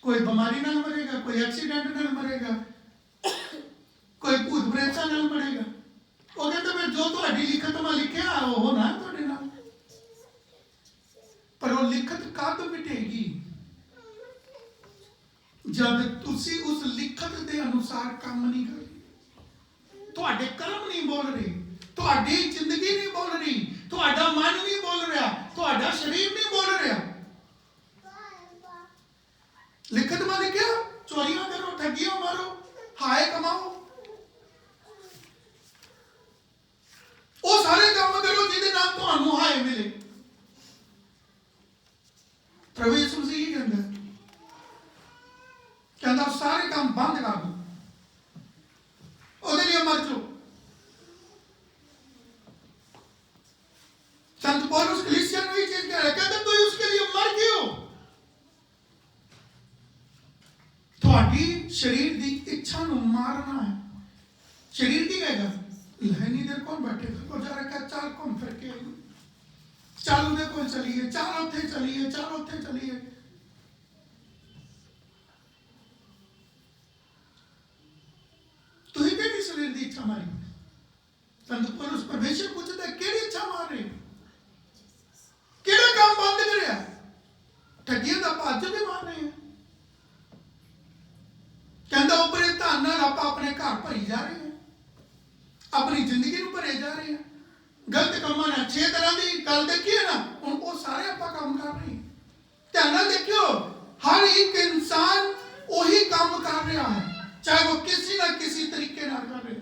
कोई बीमारी नाल मरेगा कोई एक्सीडेंट नाल मरेगा कोई भूत प्रेता नाल मरेगा वो कहते मैं जो तुम्हारी लिखत में लिखा वो होना है तुहाडे नाल पर वो लिखत कद मिटेगी जब तुसी उस लिखत के अनुसार काम नहीं कर रहे तुहाडे कर्म नहीं बोल रहे तुहाडी जिंदगी नहीं बोल रही तुहाडा मन नहीं बोल रहा तुहाडा शरीर नहीं बोल रहा। लिखत में लिखा चोरियां करो ठगियां मारो हाय कमाओ ਜਿਹਦੇ ਨਾਲ ਤੁਹਾਨੂੰ ਹਾਏ ਮਿਲੇ। ਪ੍ਰਭੂ ਯਿਸੂ ਮਸੀਹ ਕੀ ਕਹਿੰਦਾ? ਕਹਿੰਦਾ ਸਾਰੇ ਕੰਮ ਬੰਦ ਕਰ ਦਿਓ, ਉਹਦੇ ਲਈ ਮਰ ਜਾਓ। संत पौलुस कलीसिया में ये चीज कह रहा है, कहता तुम उसके लिए मर गए हो। थोड़ी शरीर की इच्छा ਨੂੰ मारना है। शरीर की कहेगा लहनी देर कौन बैठेगा, को जा रखा चाल कौन फिर के चाल उधर कौन चलिए, चाल उठे चलिए, चाल उठे चलिए। तो ही केड़ी शरीर की इच्छा मारी? संत पौलुस परमेश्वर पूछता है केड़ी इच्छा मार रहे हो? ਕਿਹੜਾ ਕੰਮ ਬੰਦ ਕਰਿਆ? ਠੱਗੀਆਂ ਦਾ ਭੱਜ ਵੀ ਮਾਰ ਰਹੇ ਆ। ਕਹਿੰਦਾ ਉਪਰੇ ਧਨ ਨਾਲ ਆਪਾਂ ਆਪਣੇ ਘਰ ਭਰੀ ਜਾ ਰਹੇ ਹਾਂ, ਆਪਣੀ ਜ਼ਿੰਦਗੀ ਨੂੰ ਭਰੇ ਜਾ ਰਹੇ ਹਾਂ। ਗਲਤ ਕੰਮਾਂ ਨਾਲ 6 ਤਰ੍ਹਾਂ ਦੀ ਗੱਲ ਦੇਖੀਏ ਨਾ, ਹੁਣ ਉਹ ਸਾਰੇ ਆਪਾਂ ਕੰਮ ਕਰ ਰਹੇ ਹਾਂ। ਧਿਆਨ ਨਾਲ ਦੇਖਿਓ, ਹਰ ਇੱਕ ਇਨਸਾਨ ਉਹੀ ਕੰਮ ਕਰ ਰਿਹਾ ਹੈ, ਚਾਹੇ ਉਹ ਕਿਸੇ ਨਾ ਕਿਸੇ ਤਰੀਕੇ ਨਾਲ ਕਰ ਰਿਹਾ।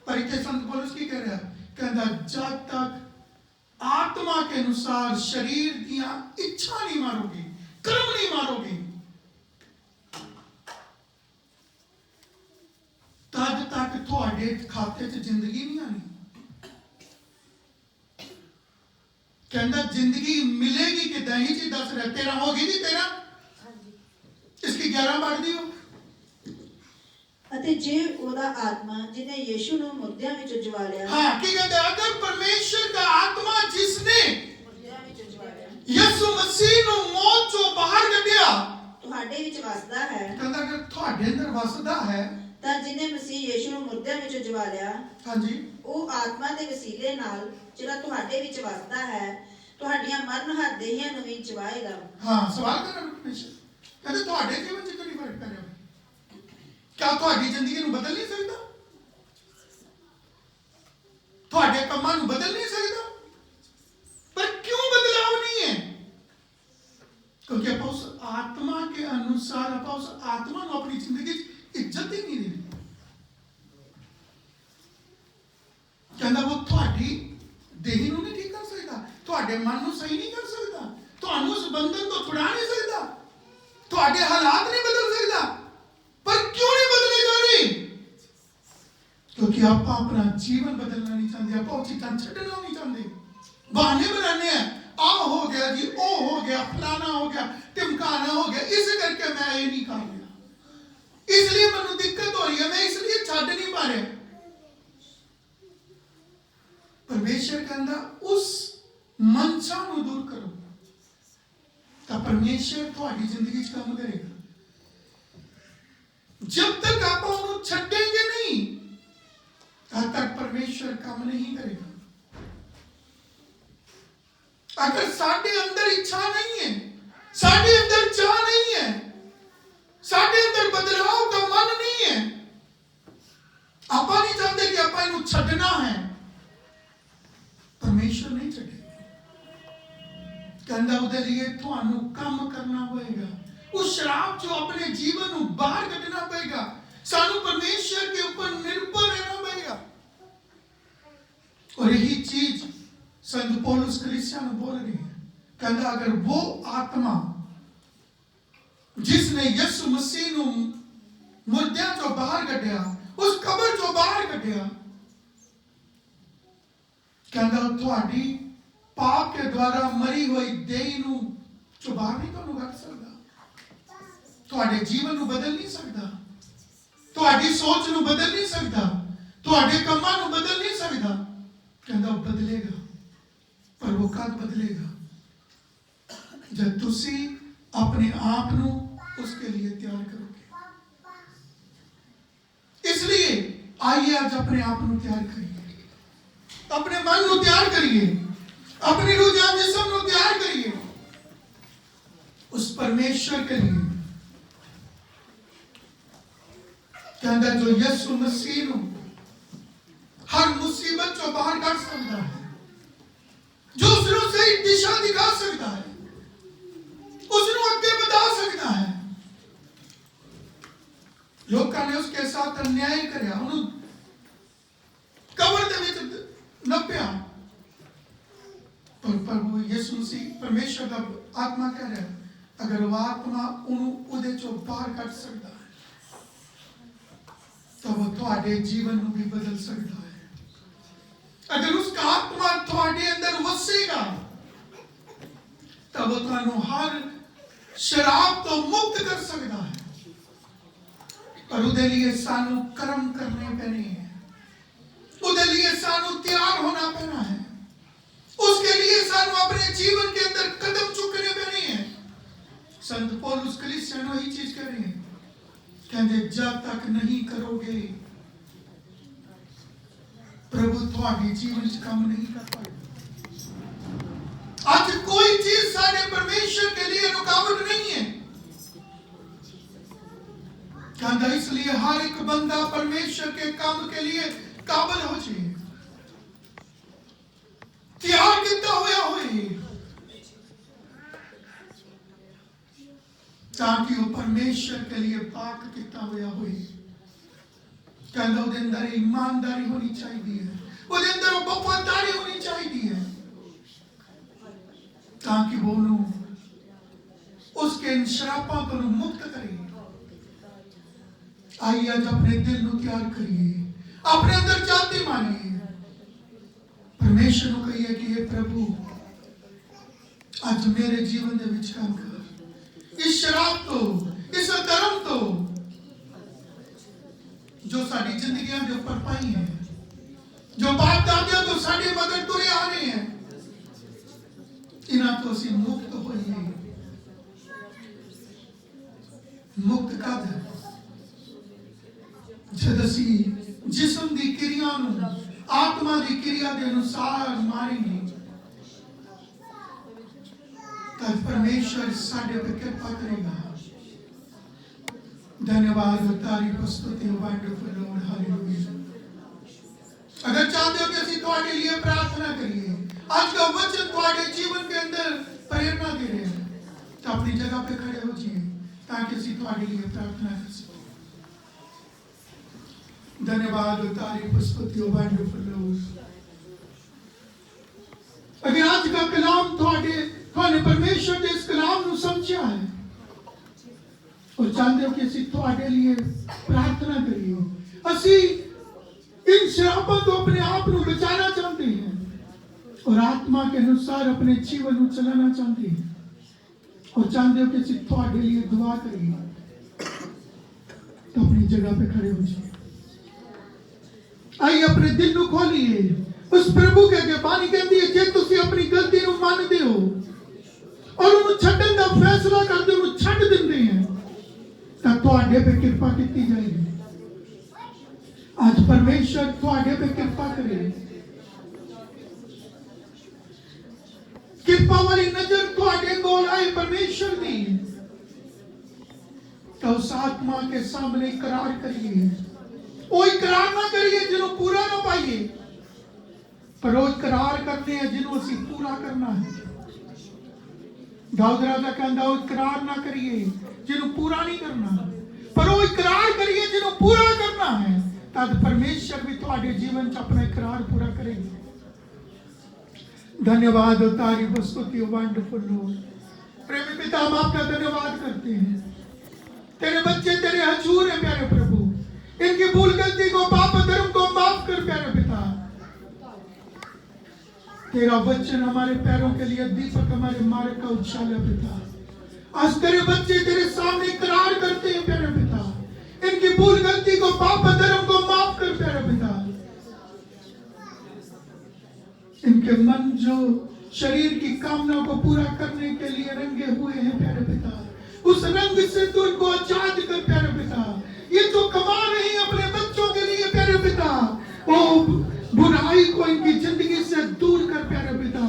ਪਰ ਇੱਥੇ ਸੰਤ ਪੌਲੁਸ ਕੀ ਕਹਿ ਰਿਹਾ? ਕਹਿੰਦਾ ਜਦ तक आत्मा के अनुसार शरीर दिया इच्छा नहीं मारोगी, कर्म नहीं मारोगी, तद तक थोड़े खाते च जिंदगी नहीं आनी। कहता जिंदगी मिलेगी कि ही चीज दस रहा, 13 होगी जी 13, इसकी 11 बढ़ दी हो। ਅਤੇ ਜੇ ਉਹਦਾ ਆਤਮਾ ਜਿਹਨੇ ਯੀਸ਼ੂ ਨੂੰ ਮੁਰਦਿਆਂ ਵਿੱਚੋਂ ਜਵਾਲਿਆ। हाँ की कहते हैं, अगर परमेश्वर का आत्मा जिसने ਮੁਰਦਿਆਂ ਵਿੱਚੋਂ ਜਵਾਲਿਆ यीशु मसीह ਨੂੰ मौत चों बाहर ਕੱਢਿਆ, ਤੁਹਾਡੇ ਵਿੱਚ ਵਸਦਾ ਹੈ। ਕਹਿੰਦਾ ਅਗਰ ਤੁਹਾਡੇ ਅੰਦਰ ਵਸਦਾ ਹੈ ਤਾਂ ਜਿਹਨੇ ਮਸੀਹ ਯੀਸ਼ੂ ਨੂੰ ਮੁਰਦਿਆਂ ਵਿੱਚੋਂ ਜਵਾਲਿਆ, ਹਾਂਜੀ, ਉਹ ਆਤਮਾ ਦੇ ਵਸੀਲੇ ਨਾਲ ਜਿਹੜਾ ਤੁਹਾਡੇ ਵਿੱਚ ਵਸਦਾ ਹੈ, ਤੁਹਾਡੀਆਂ ਮਰਨਹਾਰ ਦੇਹੀਆਂ ਨੂੰ ਵੀ ਜਵਾਏਗਾ। ਹਾਂ ਸਵਾਲ ਕਰ ਰਿਹਾ ਪਰਮੇਸ਼ਰ, ਕਹਿੰਦੇ ਤੁਹਾਡੇ ਜੀਵਨ 'ਚ ਕਿਹੜੀ ਫਰਕ ਪੈ ਰਿਹਾ? क्या ਤੁਹਾਡੀ ਜ਼ਿੰਦਗੀ ਨੂੰ ਬਦਲ ਨਹੀਂ ਸਕਦਾ? ਤੁਹਾਡੇ ਕੰਮਾਂ ਨੂੰ ਬਦਲ ਨਹੀਂ ਸਕਦਾ? पर क्यों बदलाव नहीं है? क्योंकि आप उस आत्मा के अनुसार आप उस आत्मा को अपनी जिंदगी इज्जत ही नहीं देनी। कहना वो थोड़ी देही ਨੂੰ नहीं ठीक कर सकता, थोड़े मन ਨੂੰ सही नहीं कर सकता, ਤੁਹਾਨੂੰ उस बंधन तो छुड़ा नहीं सकता, थोड़े हालात नहीं बदल सकता। पर क्यों नहीं बदले जा रही? क्योंकि आप अपना जीवन बदलना नहीं चाहते, आप चीज़ां छड्डना नहीं चाहते, बहाने बनाने हैं। आ हो गया जी, ओ हो गया, फलाना हो गया, टिमकाना हो गया, इस करके मैं ये नहीं कर रहा, इसलिए मैंने दिक्कत हो रही है, मैं इसलिए छड्ड नहीं पा रहा। परमेश्वर कहता उस मनसा को दूर करो, तो परमेश्वर तुम्हारी जिंदगी च काम करेगा। जब तक आप उन्हें छड्डेंगे नहीं, तब तक परमेश्वर काम नहीं करेगा। अगर साढ़े अंदर इच्छा नहीं है, साढ़े अंदर चाह नहीं है, साढ़े अंदर बदलाव का मन नहीं है, आप नहीं चाहते कि आप इन्हें छड्डना है, परमेश्वर नहीं छड्डेगा। कहता उहदे लिए तुहानू काम करना पड़ेगा, उस शराब जो अपने जीवन को बाहर कढ़ना पड़ेगा, सानू परमेश्वर के ऊपर निर्भर रहना पड़ेगा। और यही चीज संत पौलुस कलीसिया में बोल रही है। कहता अगर वो आत्मा जिसने यीशु मसीह को मुर्दियां चो बाहर कढ़िया, उस कब्र चो बाहर कढ़िया, कहता थोड़ी पाप के द्वारा मरी हुई देही नू चो बाहर नहीं तो कढ़ सकता, ਤੁਹਾਡੇ ਜੀਵਨ ਨੂੰ ਬਦਲ ਨਹੀਂ ਸਕਦਾ, ਤੁਹਾਡੀ ਸੋਚ ਨੂੰ ਬਦਲ ਨਹੀਂ ਸਕਦਾ, ਤੁਹਾਡੇ ਕੰਮਾਂ ਨੂੰ ਬਦਲ ਨਹੀਂ ਸਕਦਾ। ਕਹਿੰਦਾ ਉਹ ਬਦਲੇਗਾ, ਪਰ ਉਹ ਕਦ ਬਦਲੇਗਾ? ਜਦ ਤੁਸੀਂ ਆਪਣੇ ਆਪ ਨੂੰ ਉਸके लिए तैयार करोगे। इसलिए आइए आज अपने आप को तैयार करिए, अपने मन को तैयार करिए, अपनी रूह जान जिस्म को तैयार करिए उस परमेश्वर के लिए। कहता जो यीशु मसीह को हर मुसीबत को बाहर कर सकता है, जो उसको सही दिशा दिखा सकता है, उसको आगे बता सकता है। लोगों ने उसके साथ अन्याय कराया, कब्र दे विच नप्पिया, और प्रभु यीशु मसीह परमेश्वर का आत्मा कह रहा है अगर वो आत्मा उन्हें चो बाहर कट सकता है तो वो तुम्हारे जीवन को भी बदल सकता है। अगर उसका आत्मा तुम्हारे अंदर वसेगा तब वो तुम्हें हर शराब तो मुक्त कर सकता है। पर उदे लिए सानू कर्म करने पैने हैं, उदे लिए सानू तैयार होना पैना है, उसके लिए सानू अपने जीवन के अंदर कदम चुकने पैने हैं। संत पौलुस कलीसिया वही चीज कह रहे हैं, कहते जब तक नहीं करोगे प्रभु तुम्हारे जीवन से काम नहीं कर पाएगा। आज कोई चीज सारे परमेश्वर के लिए रुकावट नहीं है। कहता इसलिए हर एक बंदा परमेश्वर के काम के लिए काबिल हो जाए, तैयार कितना होया होए ताकि वो परमेश्वर के लिए पाक कितना होया होए। कहता उसके अंदर ईमानदारी होनी चाहिए, उसके अंदर वफादारी होनी चाहिए ताकि वो उसके इन शराबों को मुक्त करे। आइए आज अपने दिल को तैयार करिए, अपने अंदर जाति मानिए, परमेश्वर को कहिए कि ये प्रभु आज मेरे जीवन के विच काम कर, इस शराब तो इस धर्म तो जो साड़ी जिंदगी के ऊपर पाई है, जो बाप दादा तो साढ़े मगर तुरे आ रहे हैं, इन्हें तो असी मुक्त होइए। मुक्त कद जद असी जिस्म की क्रिया आत्मा की क्रिया के अनुसार मारेंगे तब परमेश्वर साढ़े पे कृपा करेगा। धन्यवाद तारीफ स्तुति वंडरफुल लॉर्ड हालेलुया। अगर चाहते हो कि ਅਸੀਂ ਤੁਹਾਡੇ लिए प्रार्थना करिए, आज का वचन ਤੁਹਾਡੇ जीवन के अंदर प्रेरणा दे रहे हैं, तो अपनी जगह पे खड़े हो जाइए ताकि ਅਸੀਂ ਤੁਹਾਡੇ लिए प्रार्थना कर सकें। धन्यवाद तारीफ स्तुति वंडरफुल लॉर्ड। अगर आज का कलाम ਤੁਹਾਡੇ परमेश्वर के इस कलाम को समझा है और चाहते हो कि ਅਸੀਂ ਤੁਹਾਡੇ लिए प्रार्थना करिए, ਅਸੀਂ इन शराबों तो अपने आप को बचाना चाहते हैं और आत्मा के अनुसार अपने जीवन को चलाना चाहते हैं और चाहते हो कि ਅਸੀਂ ਤੁਹਾਡੇ लिए दुआ करिए, तो अपनी जगह पे खड़े हो जाइए। आइए अपने दिल को खोलिए, उस प्रभु के आगे बानी कहती है जे तुसी अपनी गलती को मानते हो और उन्हें छड्डन का फैसला करते हो, छड्ड दिंदे हैं तो ਤੁਹਾਡੇ पे कृपा की जाएगी। आज परमेश्वर ਤੁਹਾਡੇ पे कृपा करे, कृपा वाली नजर ਤੁਹਾਡੇ कोल आए परमेश्वर दी, तो उस आत्मा के सामने इकरार करिए। वो इकरार ना करिए जिन्हों पूरा ना पाइए, पर वो इकरार करते हैं जिन्हों असी पूरा करना है। दाऊद राजा कहता वो इकरार ना करिए जिन्हों पूरा नहीं करना, पर वो इकरार करिए जिन्हों पूरा करना है, तब परमेश्वर भी तुम्हारे जीवन च अपना इकरार पूरा करेंगे। धन्यवाद तारीफ स्तुति वंडरफुल लॉर्ड। प्रेमी पिता हम आपका धन्यवाद करते हैं, तेरे बच्चे तेरे हजूर है प्यारे प्रभु, इनकी भूल गलती को पाप धर्म को माफ कर प्यारे पिता। तेरा वचन हमारे पैरों के लिए दीपक, हमारे मार्ग का उजाला पिता। आज तेरे बच्चे तेरे सामने इकरार करते हैं प्यारे पिता, इनकी भूल गलती को पाप धर्म को माफ कर प्यारे पिता। इनके मन जो शरीर की कामना को पूरा करने के लिए रंगे हुए हैं प्यारे पिता, उस रंग से तू इनको आजाद कर प्यारे पिता। ये तो कमा नहीं अपने बच्चों के लिए प्यारे पिता, वो बुराई को इनकी जिंदगी से दूर कर प्यारे पिता,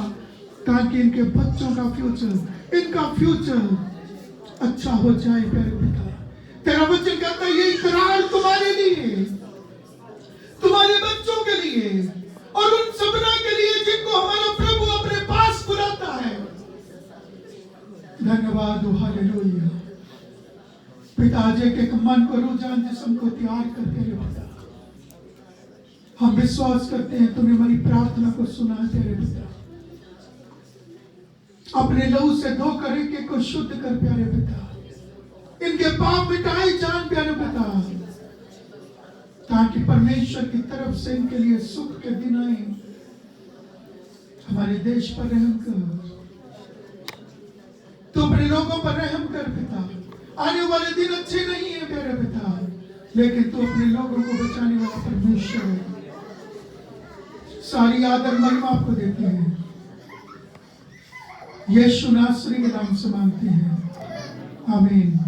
ताकि इनके बच्चों का फ्यूचर, इनका फ्यूचर अच्छा हो जाए प्यारे पिता। तेरा वचन कहता है ये इकरार तुम्हारे लिए, तुम्हारे बच्चों के लिए और उन सबना के लिए जिनको हमारा प्रभु अपने पास बुलाता है। धन्यवाद हालेलुया। पिता जी के मन को रुझान जिस्म को तैयार करके रे पिता, हम विश्वास करते हैं तुमने हमारी प्रार्थना को सुना तेरे पिता। अपने लहू से धोकर एक को शुद्ध कर प्यारे पिता, इनके पाप मिटाए जान प्यारे पिता, ताकि परमेश्वर की तरफ से इनके लिए सुख के दिन आए। हमारे देश पर रहम कर, तो अपने लोगों पर रहम कर पिता। आने वाले दिन अच्छे नहीं है प्यारे पिता, लेकिन तू अपने लोगों को बचाने वाला परमेश्वर है। सारी आदर महिमा आपको देते हैं, यीशु नासरी के नाम से मांगते हैं, आमीन।